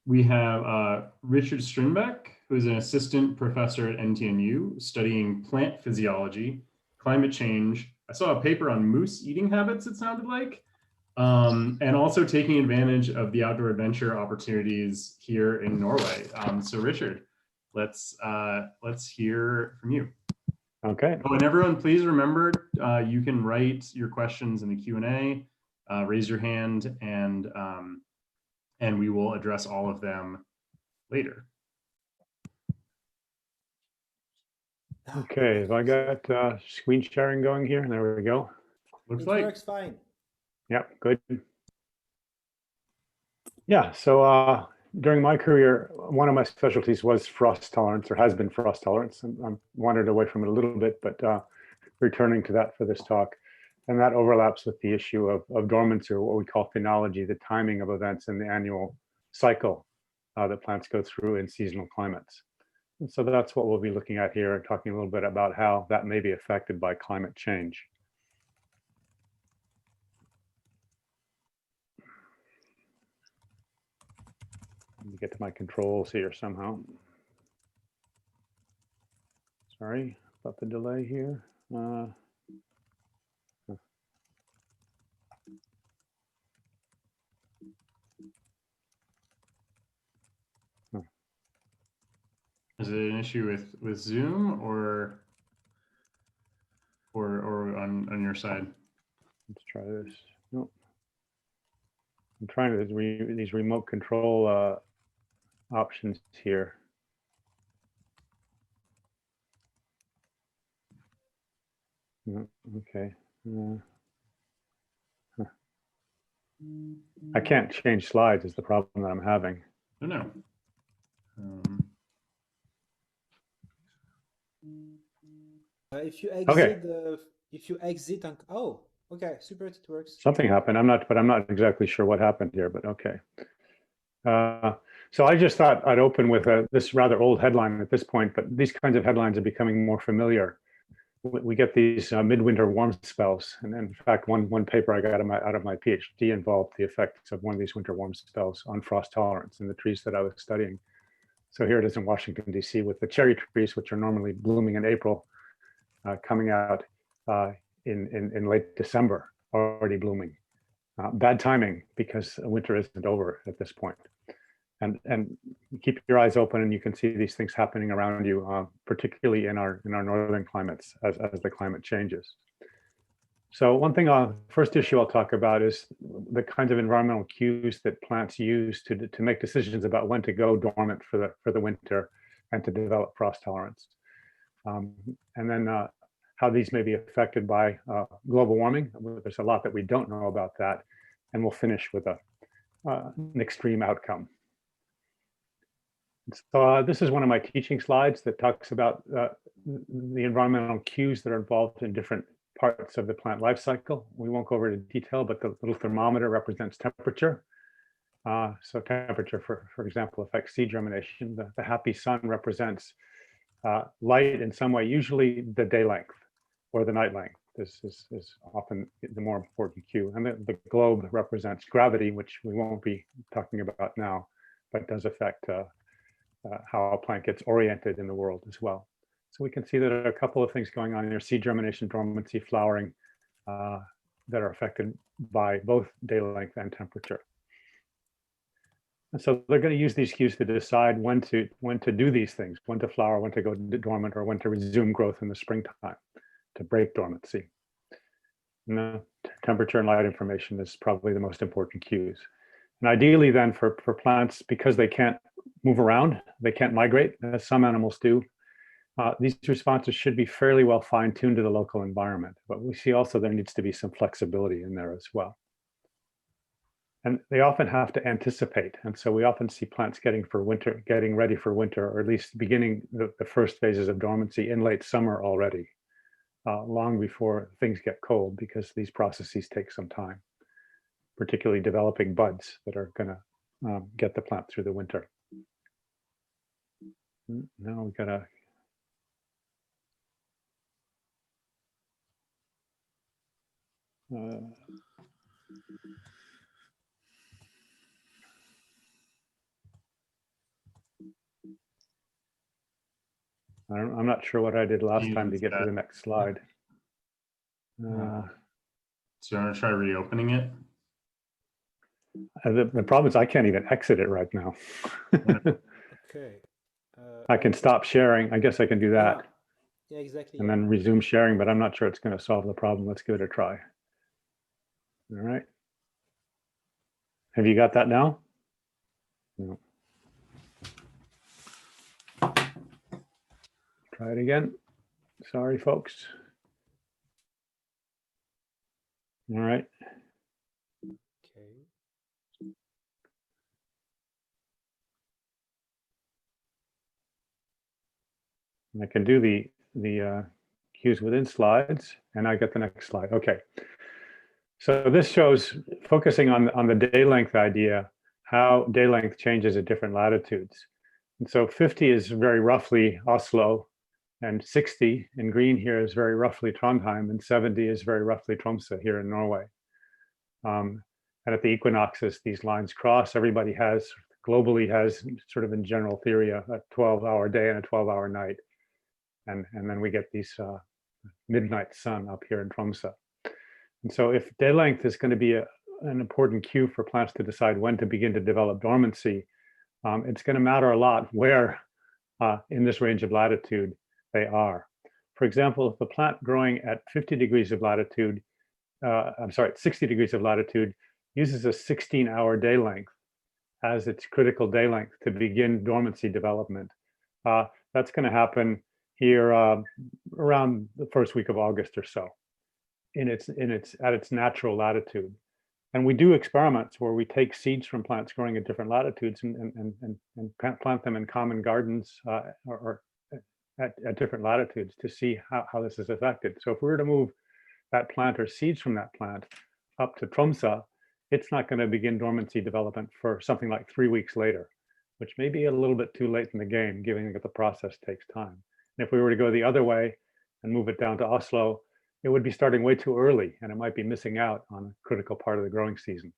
We have Richard Strindbeck, who is an assistant professor at NTNU studying plant physiology, climate change. I saw a paper on moose eating habits, it sounded like, and also taking advantage of the outdoor adventure opportunities here in Norway. So Richard, let's hear from you. Okay. Oh, and everyone, please remember, you can write your questions in the Q&A, raise your hand, and we will address all of them later. Okay, have I got screen sharing going here? There we go. Looks It like. works fine. Yep, good. Yeah, so during my career, one of my specialties was frost tolerance, or has been frost tolerance. I'm wandered away from it a little bit, but returning to that for this talk. And that overlaps with the issue of dormancy, or what we call phenology, the timing of events in the annual cycle that plants go through in seasonal climates. And so that's what we'll be looking at here, and talking a little bit about how that may be affected by climate change. Let me get to my controls here somehow. Sorry about the delay here. Is it an issue with Zoom or on your side? Let's try this. Nope. I'm trying these remote control options here. Okay. I can't change slides is the problem that I'm having. Oh, no. If you exit Okay. If you exit and oh, okay, super, it works. Something happened. I'm not exactly sure what happened here, but okay. So I just thought I'd open with this rather old headline at this point, but these kinds of headlines are becoming more familiar. We get these midwinter warm spells, and in fact, one paper I got out of my PhD involved the effects of one of these winter warm spells on frost tolerance in the trees that I was studying. So here it is in Washington, D.C. with the cherry trees, which are normally blooming in April, coming out in late December, already blooming. Bad timing, because winter isn't over at this point. And keep your eyes open, and you can see these things happening around you, particularly in our northern climates as the climate changes. So one thing, first issue I'll talk about is the kinds of environmental cues that plants use to make decisions about when to go dormant for the winter and to develop frost tolerance. And then how these may be affected by global warming. There's a lot that we don't know about that, and we'll finish with an extreme outcome. So this is one of my teaching slides that talks about the environmental cues that are involved in different parts of the plant life cycle. We won't go over into detail, but the little thermometer represents temperature. So temperature, for example, affects seed germination. The happy sun represents light in some way, usually the day length or the night length. This is often the more important cue. And the globe represents gravity, which we won't be talking about now, but does affect how a plant gets oriented in the world as well. So we can see that there are a couple of things going on in there: seed germination, dormancy, flowering, that are affected by both day length and temperature. And so they're going to use these cues to decide when to do these things, when to flower, when to go dormant, or when to resume growth in the springtime, to break dormancy. And the temperature and light information is probably the most important cues. And ideally then for plants, because they can't move around, they can't migrate, as some animals do, these responses should be fairly well fine-tuned to the local environment. But we see also there needs to be some flexibility in there as well. And they often have to anticipate. And so we often see plants getting ready for winter, or at least beginning the first phases of dormancy in late summer already, long before things get cold, because these processes take some time, particularly developing buds that are going to get the plant through the winter. Now we got to I'm not sure what I did last time to get to the next slide. So you want to try reopening it? The problem is I can't even exit it right now. Okay. I can stop sharing. I guess I can do that. Yeah, exactly. And then resume sharing, but I'm not sure it's going to solve the problem. Let's give it a try. All right. Have you got that now? No. Try it again. Sorry, folks. All right. Okay. I can do the cues within slides, and I get the next slide. Okay. So this shows, focusing on the day length idea, how day length changes at different latitudes. And so 50 is very roughly Oslo, and 60 in green here is very roughly Trondheim, and 70 is very roughly Tromsø here in Norway. And at the equinoxes, these lines cross. Everybody globally has sort of in general theory, a 12-hour day and a 12-hour night. And then we get these midnight sun up here in Tromsø. And so if day length is going to be an important cue for plants to decide when to begin to develop dormancy, it's going to matter a lot where in this range of latitude they are. For example, if the plant growing at 50 degrees of latitude, 60 degrees of latitude, uses a 16-hour day length as its critical day length to begin dormancy development, that's going to happen here around the first week of August or so, at its natural latitude. And we do experiments where we take seeds from plants growing at different latitudes and plant them in common gardens or at different latitudes to see how this is affected. So if we were to move that plant or seeds from that plant up to Tromsø, it's not going to begin dormancy development for something like 3 weeks later, which may be a little bit too late in the game, given that the process takes time. And if we were to go the other way and move it down to Oslo, it would be starting way too early, and it might be missing out on a critical part of the growing season.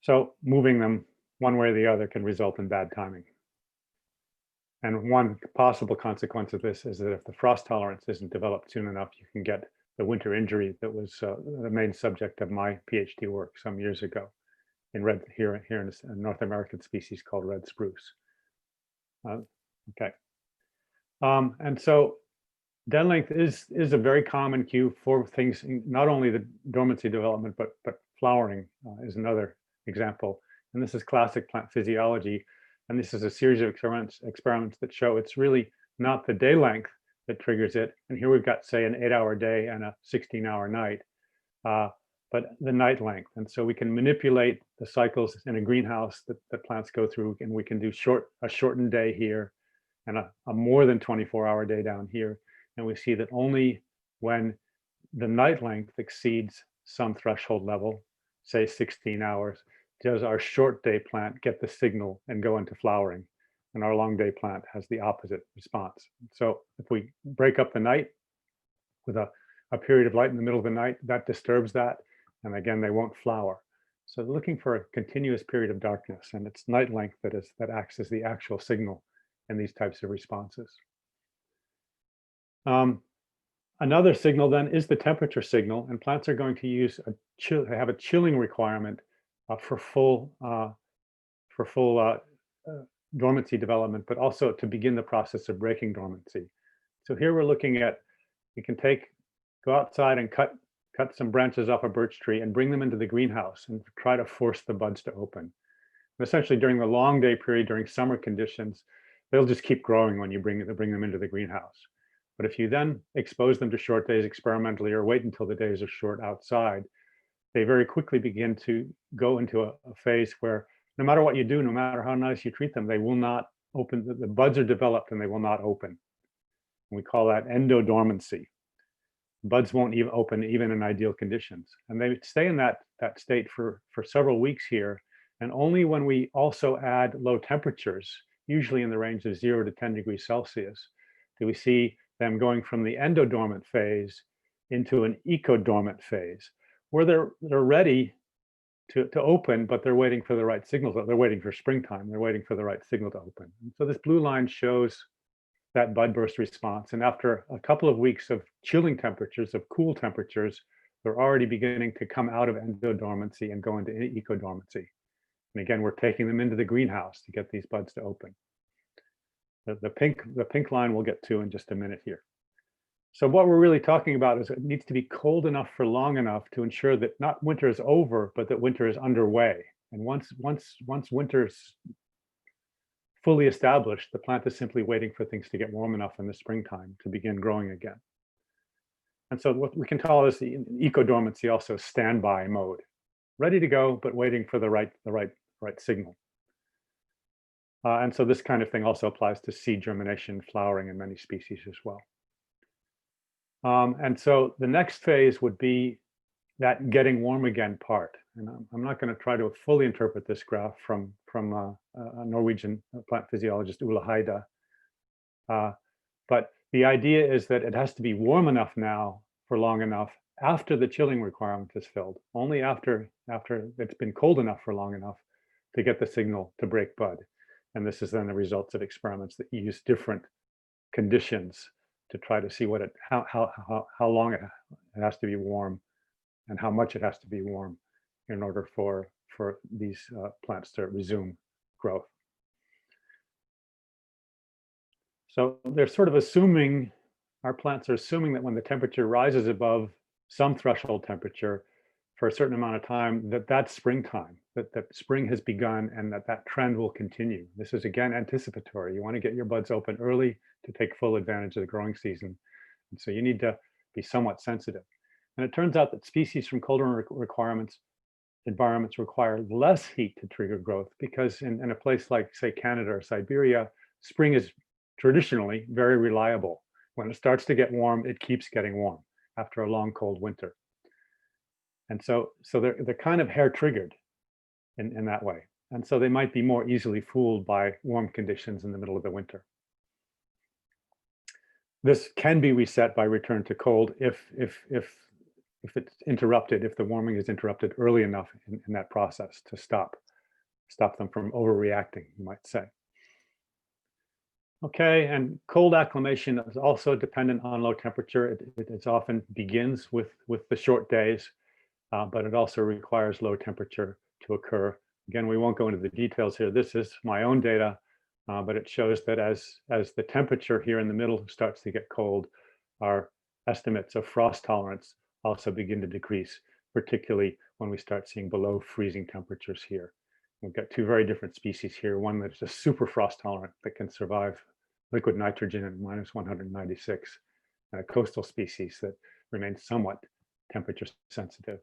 So moving them one way or the other can result in bad timing. And one possible consequence of this is that if the frost tolerance isn't developed soon enough, you can get the winter injury that was the main subject of my PhD work some years ago here in a North American species called red spruce. Okay. And so day length is a very common cue for things, not only the dormancy development, but flowering is another example. And this is classic plant physiology. And this is a series of experiments that show it's really not the day length that triggers it. And here we've got, say, an 8-hour day and a 16-hour night, but the night length. And so we can manipulate the cycles in a greenhouse that plants go through, and we can do a shortened day here and a more than 24-hour day down here. And we see that only when the night length exceeds some threshold level, say 16 hours, does our short day plant get the signal and go into flowering. And our long day plant has the opposite response. So if we break up the night with a period of light in the middle of the night, that disturbs that. And again, they won't flower. So they're looking for a continuous period of darkness, and it's night length that acts as the actual signal in these types of responses. Another signal then is the temperature signal, and plants are going to use have a chilling requirement for full dormancy development, but also to begin the process of breaking dormancy. So here we're looking at, you can go outside and cut some branches off a birch tree and bring them into the greenhouse and try to force the buds to open. And essentially during the long day period, during summer conditions, they'll just keep growing when you bring them into the greenhouse. But if you then expose them to short days experimentally or wait until the days are short outside, they very quickly begin to go into a phase where no matter what you do, no matter how nice you treat them, they will not open. The buds are developed and they will not open. And we call that endodormancy. Buds won't even open even in ideal conditions. And they stay in that state for several weeks here. And only when we also add low temperatures, usually in the range of 0 to 10 degrees Celsius, do we see them going from the endodormant phase into an ecodormant phase, where they're ready to open, but they're waiting for the right signal. They're waiting for springtime. They're waiting for the right signal to open. And so this blue line shows that bud burst response. And after a couple of weeks of chilling temperatures, of cool temperatures, they're already beginning to come out of endodormancy and go into ecodormancy. And again, we're taking them into the greenhouse to get these buds to open. The pink line we'll get to in just a minute here. So what we're really talking about is it needs to be cold enough for long enough to ensure that not winter is over, but that winter is underway. And once winter's fully established, the plant is simply waiting for things to get warm enough in the springtime to begin growing again. And so what we can call this the ecodormancy, also standby mode, ready to go, but waiting for the right signal. And so this kind of thing also applies to seed germination, flowering in many species as well. And so the next phase would be that getting warm again part. And I'm not going to try to fully interpret this graph from a Norwegian plant physiologist, Ulla Heide. But the idea is that it has to be warm enough now for long enough after the chilling requirement is filled, only after it's been cold enough for long enough to get the signal to break bud. And this is then the results of experiments that use different conditions to try to see how long it has to be warm and how much it has to be warm in order for these plants to resume growth. So they're sort of assuming, our plants are assuming that when the temperature rises above some threshold temperature for a certain amount of time, that's springtime, that spring has begun and that trend will continue. This is again anticipatory. You want to get your buds open early to take full advantage of the growing season. And so you need to be somewhat sensitive. And it turns out that species from colder environments require less heat to trigger growth, because in a place like, say, Canada or Siberia, spring is traditionally very reliable. When it starts to get warm, it keeps getting warm after a long cold winter. And so they're kind of hair triggered in that way. And so they might be more easily fooled by warm conditions in the middle of the winter. This can be reset by return to cold if it's interrupted, if the warming is interrupted early enough in that process to stop them from overreacting, you might say. Okay, and cold acclimation is also dependent on low temperature. It often begins with the short days, but it also requires low temperature to occur. Again, we won't go into the details here. This is my own data, but it shows that as the temperature here in the middle starts to get cold, our estimates of frost tolerance also begin to decrease, particularly when we start seeing below freezing temperatures here. We've got two very different species here, one that's just super frost tolerant that can survive liquid nitrogen at -196, and a coastal species that remains somewhat temperature sensitive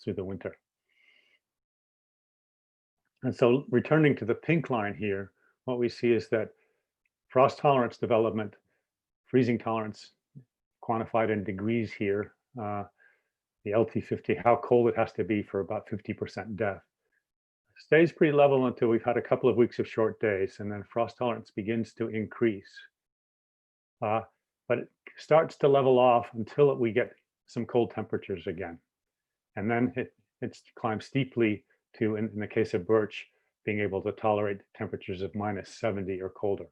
through the winter. And so returning to the pink line here, what we see is that frost tolerance development, freezing tolerance quantified in degrees here. The LT50, how cold it has to be for about 50% depth. Stays pretty level until we've had a couple of weeks of short days, and then frost tolerance begins to increase. But it starts to level off until we get some cold temperatures again. And then it climbs steeply to, in the case of birch, being able to tolerate temperatures of -70 or colder.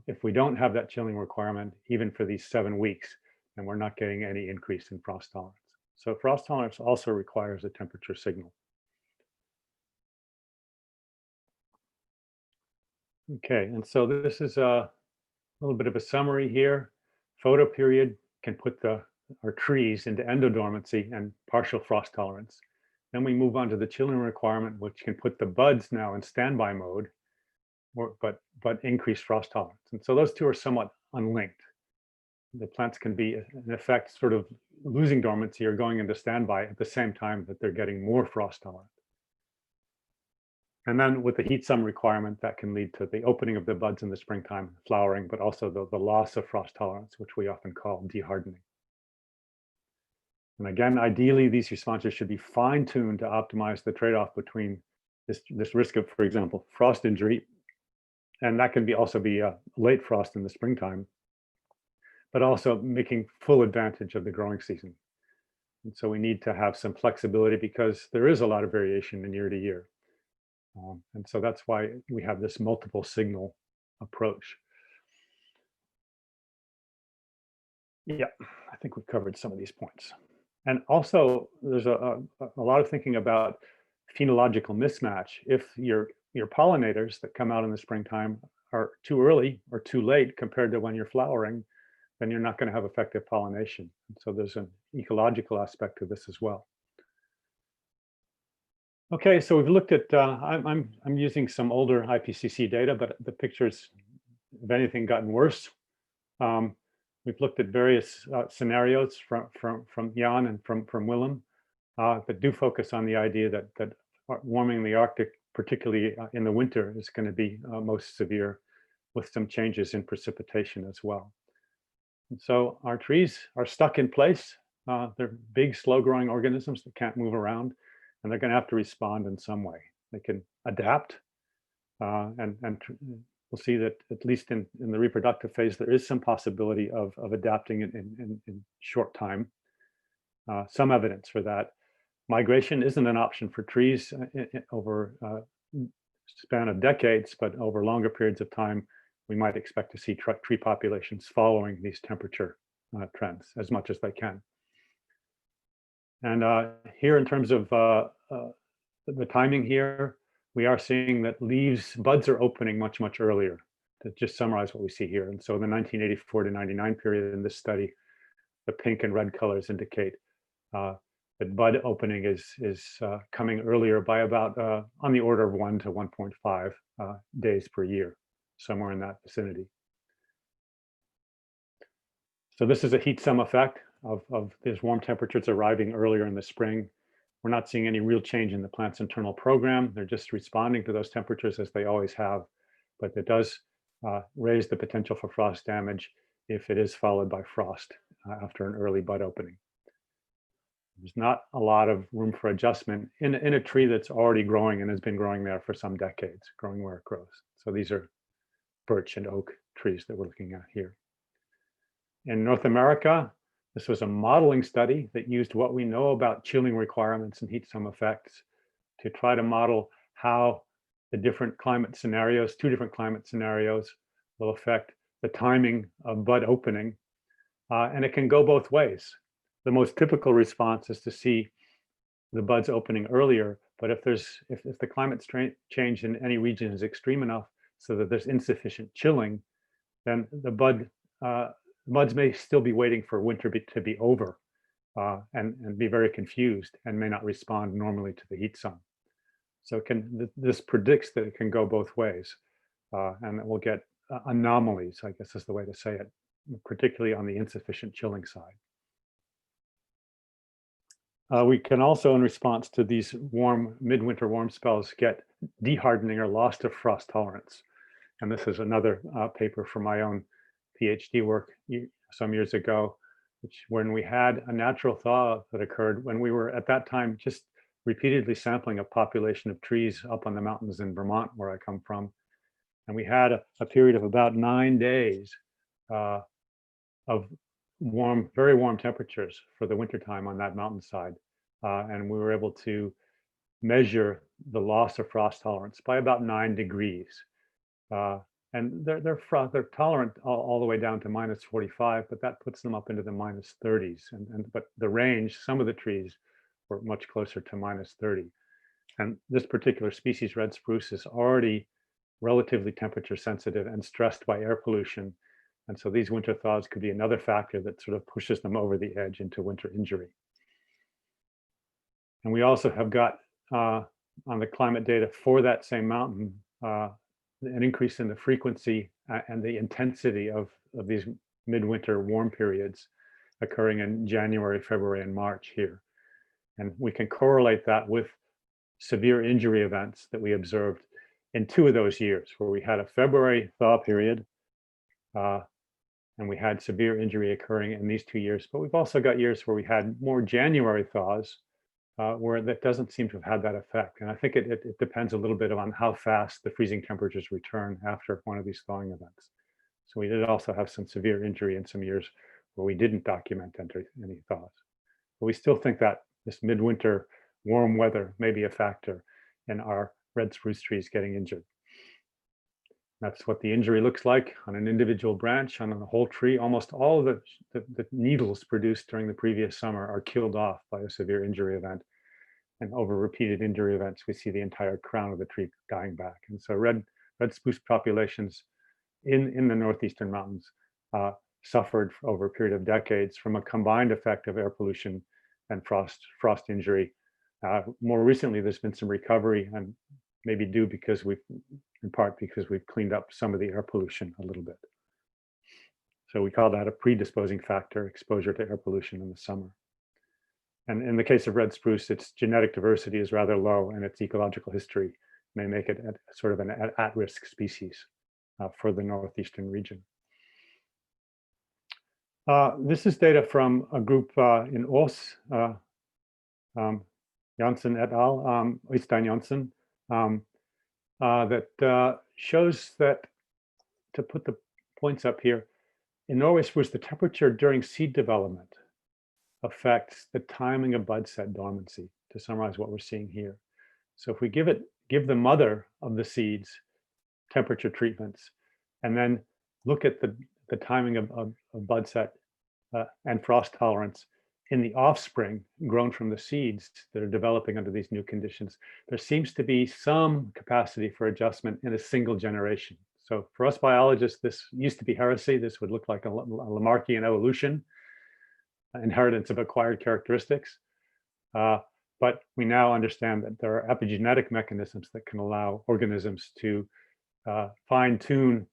If we don't have that chilling requirement, even for these 7 weeks, then we're not getting any increase in frost tolerance. So frost tolerance also requires a temperature signal. Okay, and so this is a little bit of a summary here. Photoperiod can put our trees into endodormancy and partial frost tolerance. Then we move on to the chilling requirement, which can put the buds now in standby mode, but increase frost tolerance. And so those two are somewhat unlinked. The plants can be, in effect, sort of losing dormancy or going into standby at the same time that they're getting more frost tolerant. And then with the heat sum requirement, that can lead to the opening of the buds in the springtime, flowering, but also the loss of frost tolerance, which we often call dehardening. And again, ideally, these responses should be fine-tuned to optimize the trade-off between this risk of, for example, frost injury, and that can also be late frost in the springtime, but also making full advantage of the growing season. And so we need to have some flexibility because there is a lot of variation in year to year. And so that's why we have this multiple signal approach. Yeah, I think we've covered some of these points. And also there's a lot of thinking about phenological mismatch. If your pollinators that come out in the springtime are too early or too late compared to when you're flowering, then you're not going to have effective pollination. So there's an ecological aspect to this as well. Okay, so we've looked at, I'm using some older IPCC data, but the picture's, if anything, gotten worse. We've looked at various scenarios from Jan and from Willem that do focus on the idea that warming the Arctic, particularly in the winter, is going to be most severe, with some changes in precipitation as well. And so our trees are stuck in place. They're big, slow-growing organisms that can't move around, and they're going to have to respond in some way. They can adapt, and we'll see that at least in the reproductive phase, there is some possibility of adapting in short time. Some evidence for that. Migration isn't an option for trees over a span of decades, but over longer periods of time, we might expect to see tree populations following these temperature trends as much as they can. And here, in terms of the timing here, we are seeing that buds are opening much, much earlier, to just summarize what we see here. And so in the 1984 to 99 period in this study, the pink and red colors indicate that bud opening is coming earlier by about on the order of 1 to 1.5 days per year, somewhere in that vicinity. So this is a heat sum effect of these warm temperatures arriving earlier in the spring. We're not seeing any real change in the plant's internal program. They're just responding to those temperatures as they always have, but it does raise the potential for frost damage if it is followed by frost after an early bud opening. There's not a lot of room for adjustment in a tree that's already growing and has been growing there for some decades, growing where it grows. So these are birch and oak trees that we're looking at here. In North America, this was a modeling study that used what we know about chilling requirements and heat sum effects to try to model how the different climate scenarios, 2 different climate scenarios, will affect the timing of bud opening. And it can go both ways. The most typical response is to see the buds opening earlier, but if the climate change in any region is extreme enough so that there's insufficient chilling, then the buds may still be waiting for winter to be over and be very confused and may not respond normally to the heat sum. So this predicts that it can go both ways, and that we'll get anomalies, I guess is the way to say it, particularly on the insufficient chilling side. We can also, in response to these midwinter warm spells, get dehardening or loss of frost tolerance. And this is another paper from my own PhD work some years ago, when we had a natural thaw that occurred when we were at that time just repeatedly sampling a population of trees up on the mountains in Vermont, where I come from. And we had a period of about 9 days of warm, very warm temperatures for the wintertime on that mountainside. And we were able to measure the loss of frost tolerance by about 9 degrees. And they're tolerant all the way down to minus 45, but that puts them up into the minus 30s. But the range, some of the trees were much closer to minus 30. And this particular species, red spruce, is already relatively temperature sensitive and stressed by air pollution. And so these winter thaws could be another factor that sort of pushes them over the edge into winter injury. And we also have got on the climate data for that same mountain, an increase in the frequency and the intensity of these midwinter warm periods occurring in January, February, and March here. And we can correlate that with severe injury events that we observed in 2 of those years, where we had a February thaw period and we had severe injury occurring in these 2 years. But we've also got years where we had more January thaws where that doesn't seem to have had that effect. And I think it depends a little bit on how fast the freezing temperatures return after one of these thawing events. So we did also have some severe injury in some years where we didn't document any thaws. But we still think that this midwinter warm weather may be a factor in our red spruce trees getting injured. That's what the injury looks like on an individual branch, on a whole tree. Almost all of the needles produced during the previous summer are killed off by a severe injury event. And over repeated injury events, we see the entire crown of the tree dying back. And so red spruce populations in the northeastern mountains suffered over a period of decades from a combined effect of air pollution and frost injury. More recently, there's been some recovery, and maybe due in part because we've cleaned up some of the air pollution a little bit. So we call that a predisposing factor, exposure to air pollution in the summer. And in the case of red spruce, its genetic diversity is rather low, and its ecological history may make it sort of an at-risk species for the northeastern region. This is data from a group in Ås, Janssen et al., Øystein Janssen, that shows that, to put the points up here, in Norway spruce, the temperature during seed development affects the timing of bud set dormancy, to summarize what we're seeing here. So if we give the mother of the seeds temperature treatments, and then look at the timing of bud set and frost tolerance in the offspring grown from the seeds that are developing under these new conditions, there seems to be some capacity for adjustment in a single generation. So for us biologists, this used to be heresy. This would look like a Lamarckian evolution, inheritance of acquired characteristics. But we now understand that there are epigenetic mechanisms that can allow organisms to fine-tune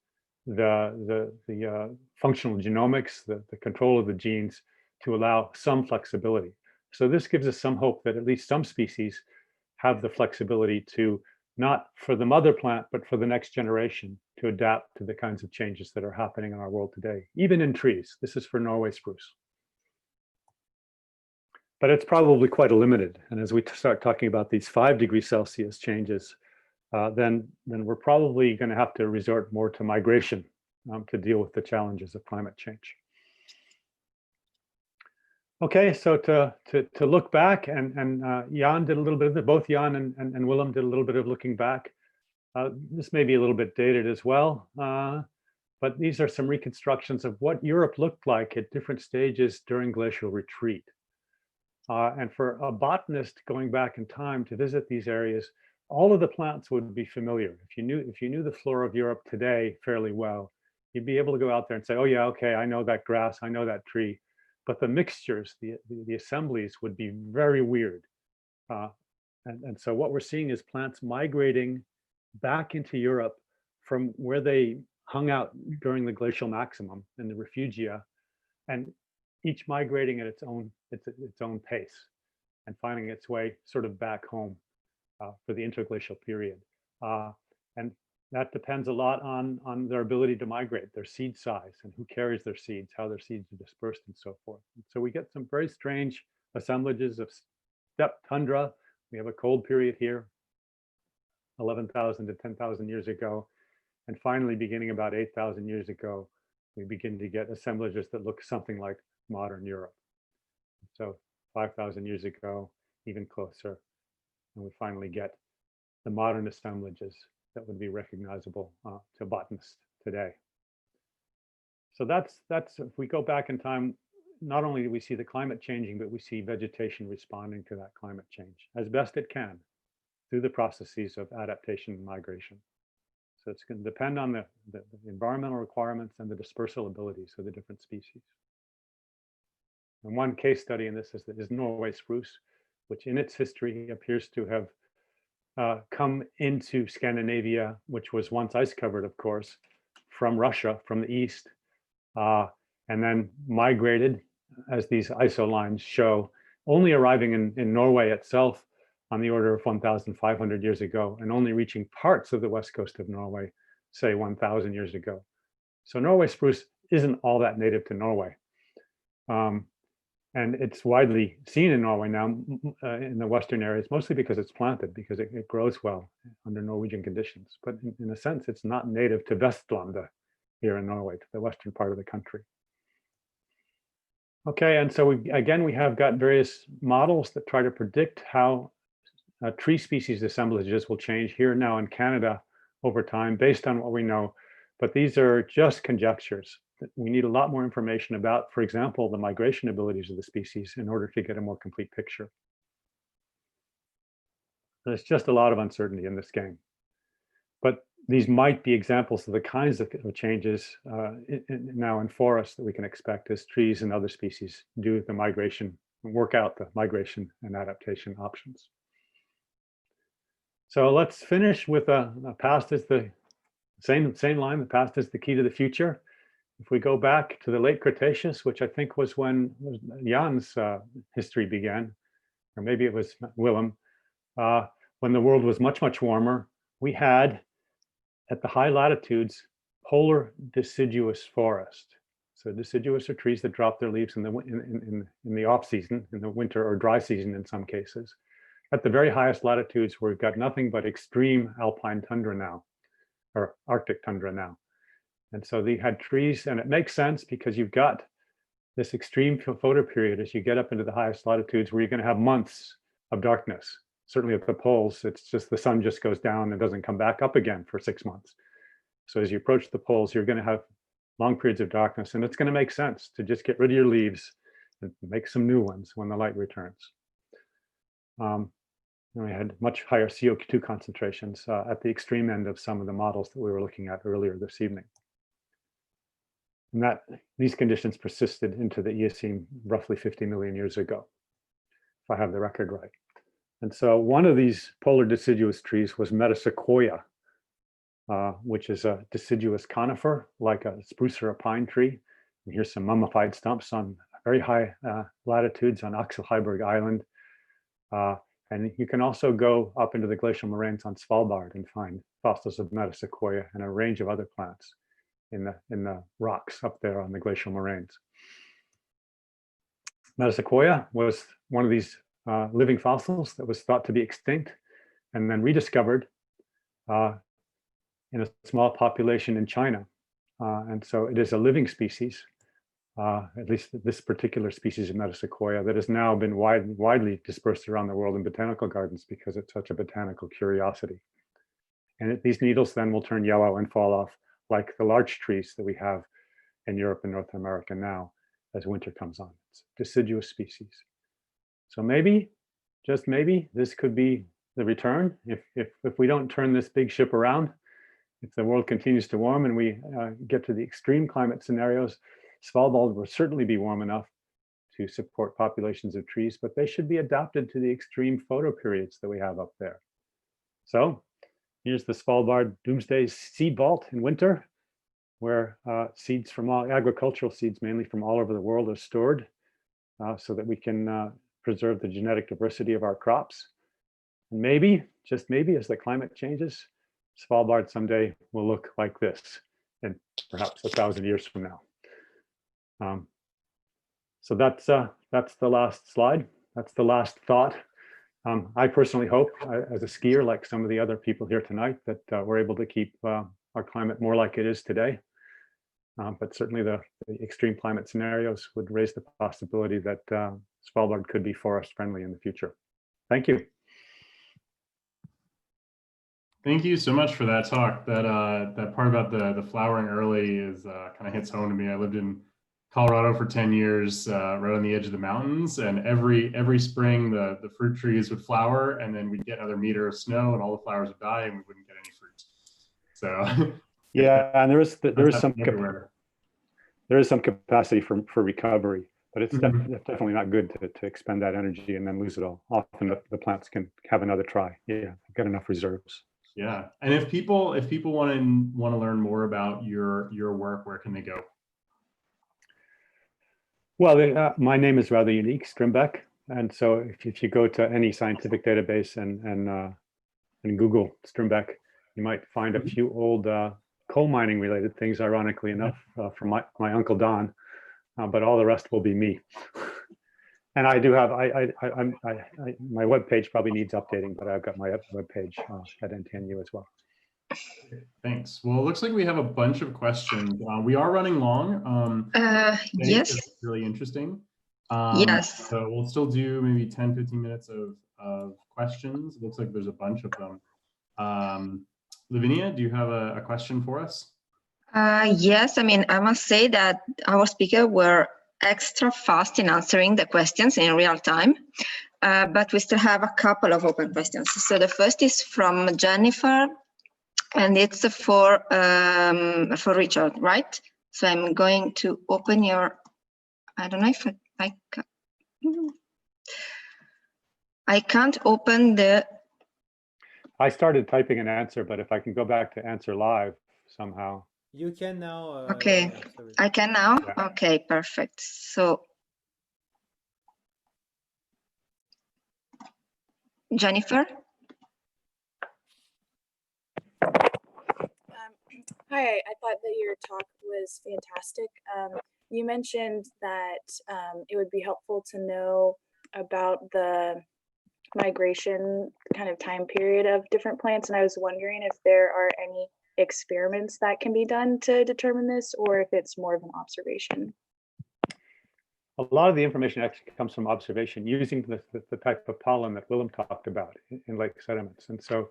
the functional genomics, the control of the genes, to allow some flexibility. So this gives us some hope that at least some species have the flexibility to, not for the mother plant, but for the next generation, to adapt to the kinds of changes that are happening in our world today, even in trees. This is for Norway spruce. But it's probably quite limited. And as we start talking about these 5 degrees Celsius changes, then we're probably going to have to resort more to migration to deal with the challenges of climate change. Okay, so to look back, and Jan did a little bit of it, both Jan and Willem did a little bit of looking back. This may be a little bit dated as well, but these are some reconstructions of what Europe looked like at different stages during glacial retreat. And for a botanist going back in time to visit these areas, all of the plants would be familiar. If you knew the flora of Europe today fairly well, you'd be able to go out there and say, oh yeah, okay, I know that grass, I know that tree. But the mixtures, the assemblies would be very weird. And so what we're seeing is plants migrating back into Europe from where they hung out during the glacial maximum in the refugia, and each migrating at its own pace and finding its way sort of back home for the interglacial period. And that depends a lot on their ability to migrate, their seed size, and who carries their seeds, how their seeds are dispersed, and so forth. And so we get some very strange assemblages of steppe tundra. We have a cold period here, 11,000 to 10,000 years ago. And finally, beginning about 8,000 years ago, we begin to get assemblages that look something like modern Europe. So 5,000 years ago, even closer. And we finally get the modern assemblages that would be recognizable to botanists today. So that's if we go back in time, not only do we see the climate changing, but we see vegetation responding to that climate change as best it can through the processes of adaptation and migration. So it's going to depend on the environmental requirements and the dispersal abilities of the different species. And one case study in this is Norway spruce, which in its history appears to have come into Scandinavia, which was once ice covered, of course, from Russia, from the east, and then migrated, as these iso lines show, only arriving in Norway itself on the order of 1,500 years ago, and only reaching parts of the west coast of Norway, say 1,000 years ago. So Norway spruce isn't all that native to Norway. And it's widely seen in Norway now in the western areas, mostly because it's planted, because it grows well under Norwegian conditions. But in a sense, it's not native to Vestlandet here in Norway, to the western part of the country. Okay, and so we have got various models that try to predict how tree species assemblages will change here now in Canada over time based on what we know. But these are just conjectures. We need a lot more information about, for example, the migration abilities of the species in order to get a more complete picture. There's just a lot of uncertainty in this game. But these might be examples of the kinds of changes now in forests that we can expect as trees and other species do the migration and work out the migration and adaptation options. So let's finish with a past is the same line, the past is the key to the future. If we go back to the late Cretaceous, which I think was when Jan's history began, or maybe it was Willem, when the world was much, much warmer, we had at the high latitudes polar deciduous forest. So deciduous are trees that drop their leaves in the off season, in the winter or dry season in some cases. At the very highest latitudes, we've got nothing but extreme alpine tundra now, or Arctic tundra now. And so they had trees, and it makes sense because you've got this extreme photoperiod as you get up into the highest latitudes where you're going to have months of darkness. Certainly at the poles, it's just the sun just goes down and doesn't come back up again for 6 months. So as you approach the poles, you're going to have long periods of darkness, and it's going to make sense to just get rid of your leaves and make some new ones when the light returns. And we had much higher CO2 concentrations at the extreme end of some of the models that we were looking at earlier this evening. And these conditions persisted into the Eocene roughly 50 million years ago, if I have the record right. And so one of these polar deciduous trees was Metasequoia, which is a deciduous conifer, like a spruce or a pine tree. And here's some mummified stumps on very high latitudes on Axel Heiberg Island. And you can also go up into the glacial moraines on Svalbard and find fossils of Metasequoia and a range of other plants in the rocks up there on the glacial moraines. Metasequoia was one of these living fossils that was thought to be extinct and then rediscovered in a small population in China. And so it is a living species, at least this particular species of Metasequoia, that has now been widely dispersed around the world in botanical gardens because it's such a botanical curiosity. And these needles then will turn yellow and fall off like the larch trees that we have in Europe and North America now as winter comes on. It's a deciduous species. So maybe, just maybe, this could be the return. If we don't turn this big ship around, if the world continues to warm and we get to the extreme climate scenarios, Svalbard will certainly be warm enough to support populations of trees, but they should be adapted to the extreme photoperiods that we have up there. So here's the Svalbard Doomsday Seed Vault in winter, where seeds from agricultural seeds, mainly from all over the world, are stored so that we can preserve the genetic diversity of our crops. And maybe, just maybe, as the climate changes, Svalbard someday will look like this, and perhaps 1,000 years from now. So that's the last slide. That's the last thought. I personally hope, as a skier, like some of the other people here tonight, that we're able to keep our climate more like it is today. But certainly the extreme climate scenarios would raise the possibility that Svalbard could be forest friendly in the future. Thank you. Thank you so much for that talk. That part about the flowering early is kind of hits home to me. I lived in Colorado for 10 years, right on the edge of the mountains, and every spring the fruit trees would flower, and then we'd get another meter of snow, and all the flowers would die, and we wouldn't get any fruit. So yeah, and there is some capacity for recovery, but it's definitely not good to expend that energy and then lose it all. Often the plants can have another try. Yeah, get enough reserves. Yeah, and if people want to learn more about your work, where can they go? Well, my name is rather unique, Strindbeck, and so if you go to any scientific database and Google Strindbeck, you might find a few old coal mining related things, ironically enough, from my uncle Don, but all the rest will be me. And I do have my webpage probably needs updating, but I've got my webpage at NTNU as well. Thanks. Well, it looks like we have a bunch of questions. We are running long. Yes. It's really interesting. Yes. So we'll still do maybe 10, 15 minutes of questions. It looks like there's a bunch of them. Lavinia, do you have a question for us? Yes, I mean, I must say that our speakers were extra fast in answering the questions in real time, but we still have a couple of open questions. So the first is from Jennifer, and it's for Richard, right? So I'm going to open your, I don't know if I can't open the. I started typing an answer, but if I can go back to answer live somehow. You can now. Okay, yeah, I can now. Yeah. Okay, perfect. So, Jennifer. Hi, I thought that your talk was fantastic. You mentioned that it would be helpful to know about the migration kind of time period of different plants, and I was wondering if there are any experiments that can be done to determine this, or if it's more of an observation. A lot of the information actually comes from observation using the type of pollen that Willem talked about in lake sediments. And so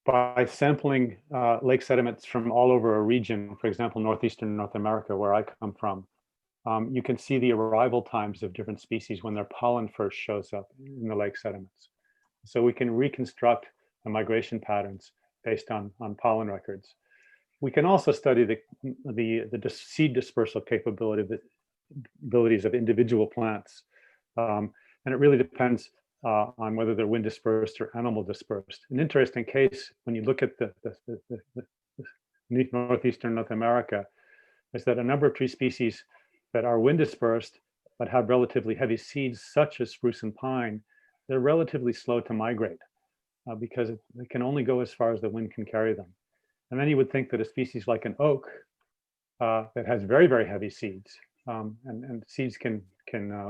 by sampling lake sediments from all over a region, for example, northeastern North America, where I come from, you can see the arrival times of different species when their pollen first shows up in the lake sediments. So we can reconstruct the migration patterns based on pollen records. We can also study the seed dispersal capabilities of individual plants. And it really depends on whether they're wind dispersed or animal dispersed. An interesting case when you look at the northeastern North America is that a number of tree species that are wind dispersed but have relatively heavy seeds, such as spruce and pine, they're relatively slow to migrate because they can only go as far as the wind can carry them. And then you would think that a species like an oak that has very, very heavy seeds, and seeds can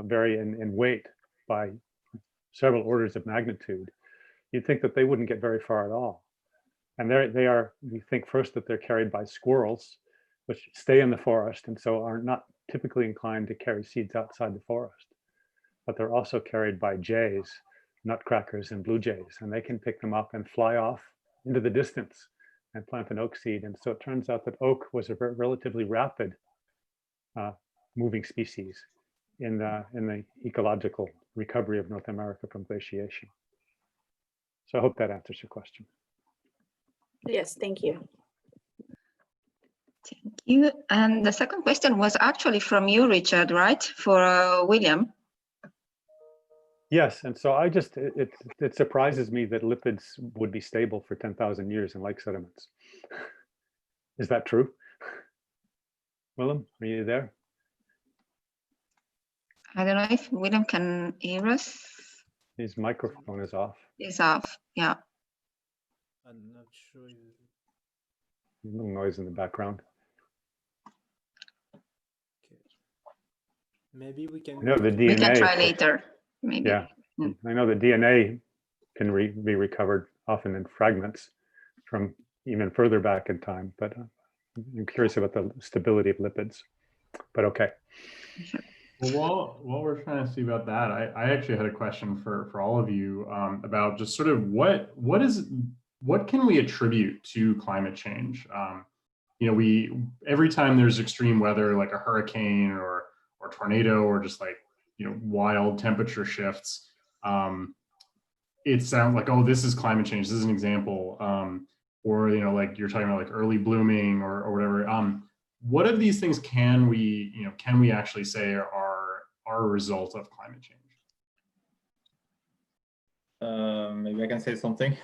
vary in weight by several orders of magnitude, you'd think that they wouldn't get very far at all. And they are, we think first that they're carried by squirrels, which stay in the forest and so are not typically inclined to carry seeds outside the forest. But they're also carried by jays, nutcrackers, and blue jays, and they can pick them up and fly off into the distance and plant an oak seed. And so it turns out that oak was a relatively rapid moving species in the ecological recovery of North America from glaciation. So I hope that answers your question. Yes, thank you. Thank you. And the second question was actually from you, Richard, right? For William. Yes, and so it surprises me that lipids would be stable for 10,000 years in lake sediments. Is that true? Willem, are you there? I don't know if William can hear us. His microphone is off. It's off, yeah. I'm not sure. A little noise in the background. Okay. Maybe we can. I know the We can DNA. try later, maybe. Yeah, Mm. I know the DNA can be recovered often in fragments from even further back in time, but I'm curious about the stability of lipids. But okay. Well, while we're trying to see about that, I actually had a question for all of you about just sort of what can we attribute to climate change? You know, every time there's extreme weather like a hurricane or tornado or just like, you know, wild temperature shifts, it sounds like, oh, this is climate change. This is an example. Or, you know, like you're talking about like early blooming or whatever. What of these things can we actually say are a result of climate change? Maybe I can say something.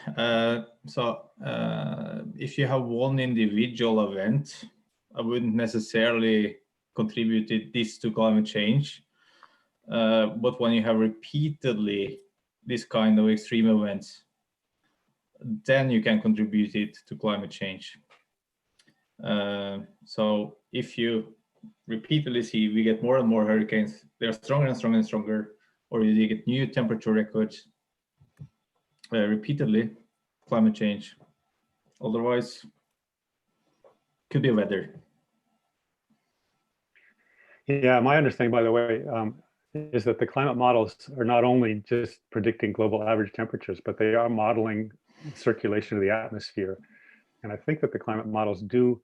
If you have one individual event, I wouldn't necessarily contribute this to climate change. But when you have repeatedly this kind of extreme events, then you can contribute it to climate change. So if you repeatedly see we get more and more hurricanes, they are stronger and stronger and stronger, or you get new temperature records repeatedly, climate change. Otherwise, could be weather. Yeah, my understanding, by the way, is that the climate models are not only just predicting global average temperatures, but they are modeling circulation of the atmosphere. And I think that the climate models do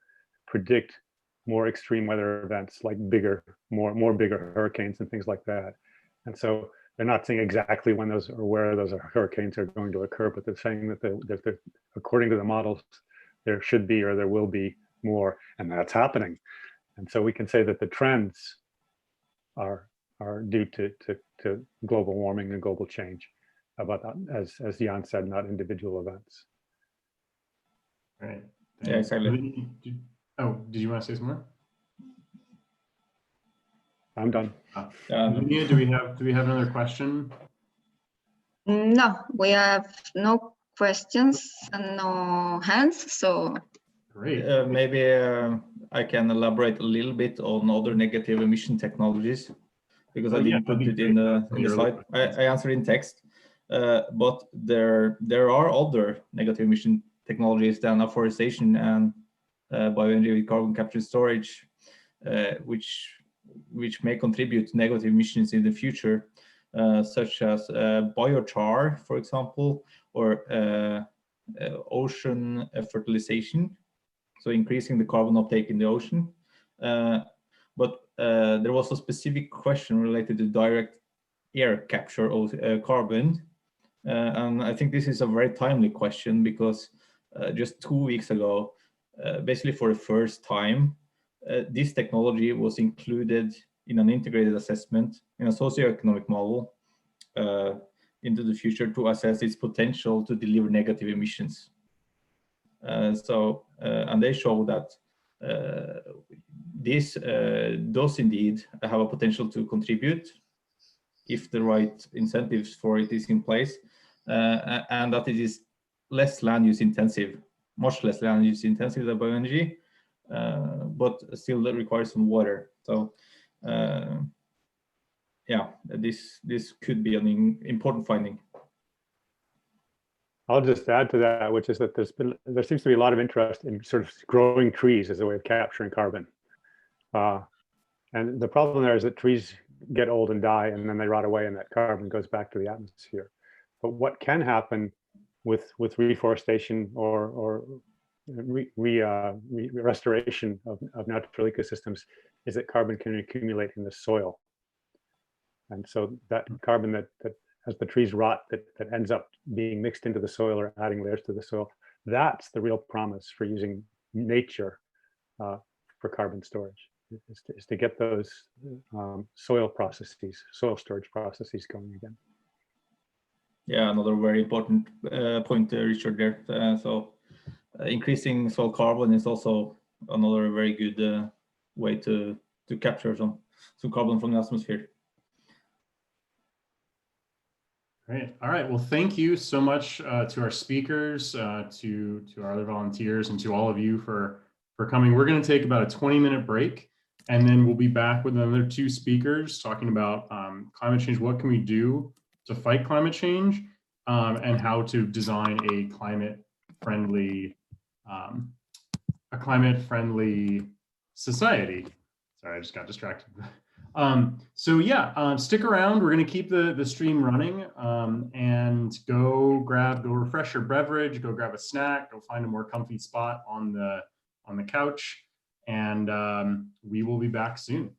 predict more extreme weather events, like more bigger hurricanes and things like that. And so they're not saying exactly when those or where those hurricanes are going to occur, but they're saying that according to the models, there should be or there will be more, and that's happening. And so we can say that the trends are due to global warming and global change, about as Jan said, not individual events. Right. Yeah, exactly. Did you want to say some more? I'm done. Linnea, do we have another question? No, we have no questions and no hands, so. Great. Maybe I can elaborate a little bit on other negative emission technologies, because I didn't put it in the slide. I answered in text, but there are other negative emission technologies than afforestation and bioenergy with carbon capture and storage, which may contribute to negative emissions in the future, such as biochar, for example, or ocean fertilization, so increasing the carbon uptake in the ocean. But there was a specific question related to direct air capture of carbon. And I think this is a very timely question, because just 2 weeks ago, basically for the first time, this technology was included in an integrated assessment in a socioeconomic model into the future to assess its potential to deliver negative emissions. And they show that this does indeed have a potential to contribute if the right incentives for it is in place, and that it is less land use intensive, much less land use intensive than bioenergy, but still that requires some water. So yeah, this could be an important finding. I'll just add to that, which is that there seems to be a lot of interest in sort of growing trees as a way of capturing carbon. And the problem there is that trees get old and die, and then they rot away, and that carbon goes back to the atmosphere. But what can happen with reforestation or restoration of natural ecosystems is that carbon can accumulate in the soil. And so that carbon that as the trees rot, that ends up being mixed into the soil or adding layers to the soil, that's the real promise for using nature for carbon storage, is to get those soil storage processes going again. Yeah, another very important point, Richard, there. So increasing soil carbon is also another very good way to capture some carbon from the atmosphere. Great. All right. Well, thank you so much to our speakers, to our other volunteers, and to all of you for coming. We're going to take about a 20-minute break, and then we'll be back with another 2 speakers talking about climate change. What can we do to fight climate change, and how to design a climate-friendly society. Sorry, I just got distracted. So yeah, stick around. We're going to keep the stream running, and go refresh your beverage, go grab a snack, go find a more comfy spot on the couch, and we will be back soon.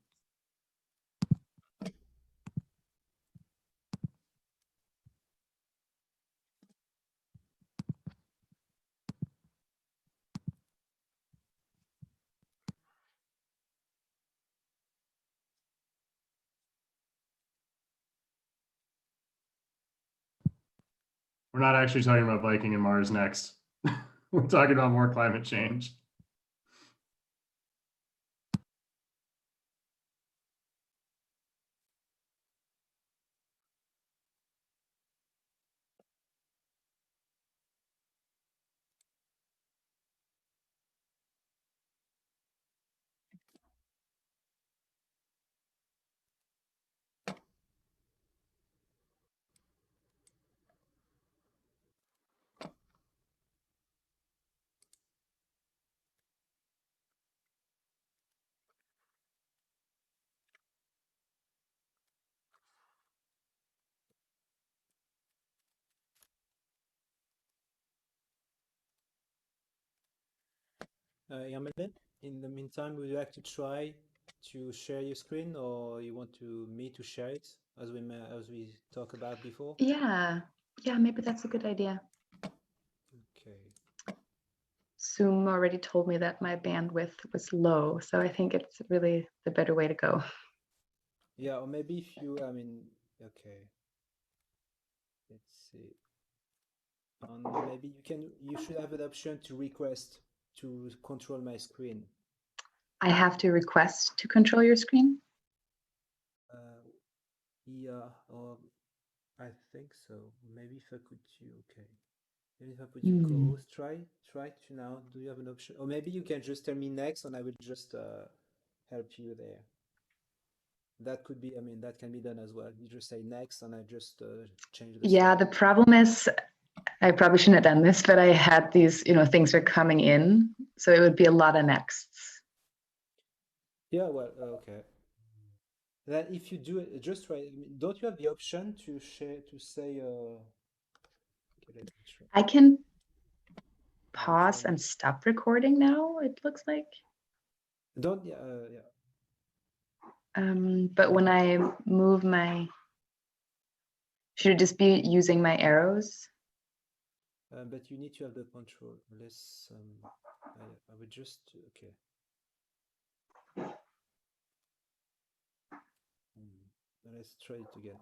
We're not actually talking about Viking and Mars next. We're talking about more climate change. Yamelin, in the meantime, would you like to try to share your screen, or you want me to share it as we talked about before? Yeah, maybe that's a good idea. Okay. Zoom already told me that my bandwidth was low, so I think it's really the better way to go. Yeah, or maybe if you, okay. Let's see. Maybe you should have an option to request to control my screen. I have to request to control your screen? Yeah, I think so. Maybe if I could okay. Maybe if I put you Hmm. co-host, try to now. Do you have an option? Or maybe you can just tell me next and I will just help you there. That could be, that can be done as well. You just say next and I just change the Yeah, slide. the problem is I probably shouldn't have done this, but I had these, things are coming in, so it would be a lot of nexts. Yeah, well, okay. Then if you do it, just try. Don't you have the option to share to say? Okay, let me try. I can Let me pause try. and stop recording now, it looks like. Don't yeah. But when I move should it just be using my arrows? But you need to have the control. Let's. I would just okay. Let's try it again.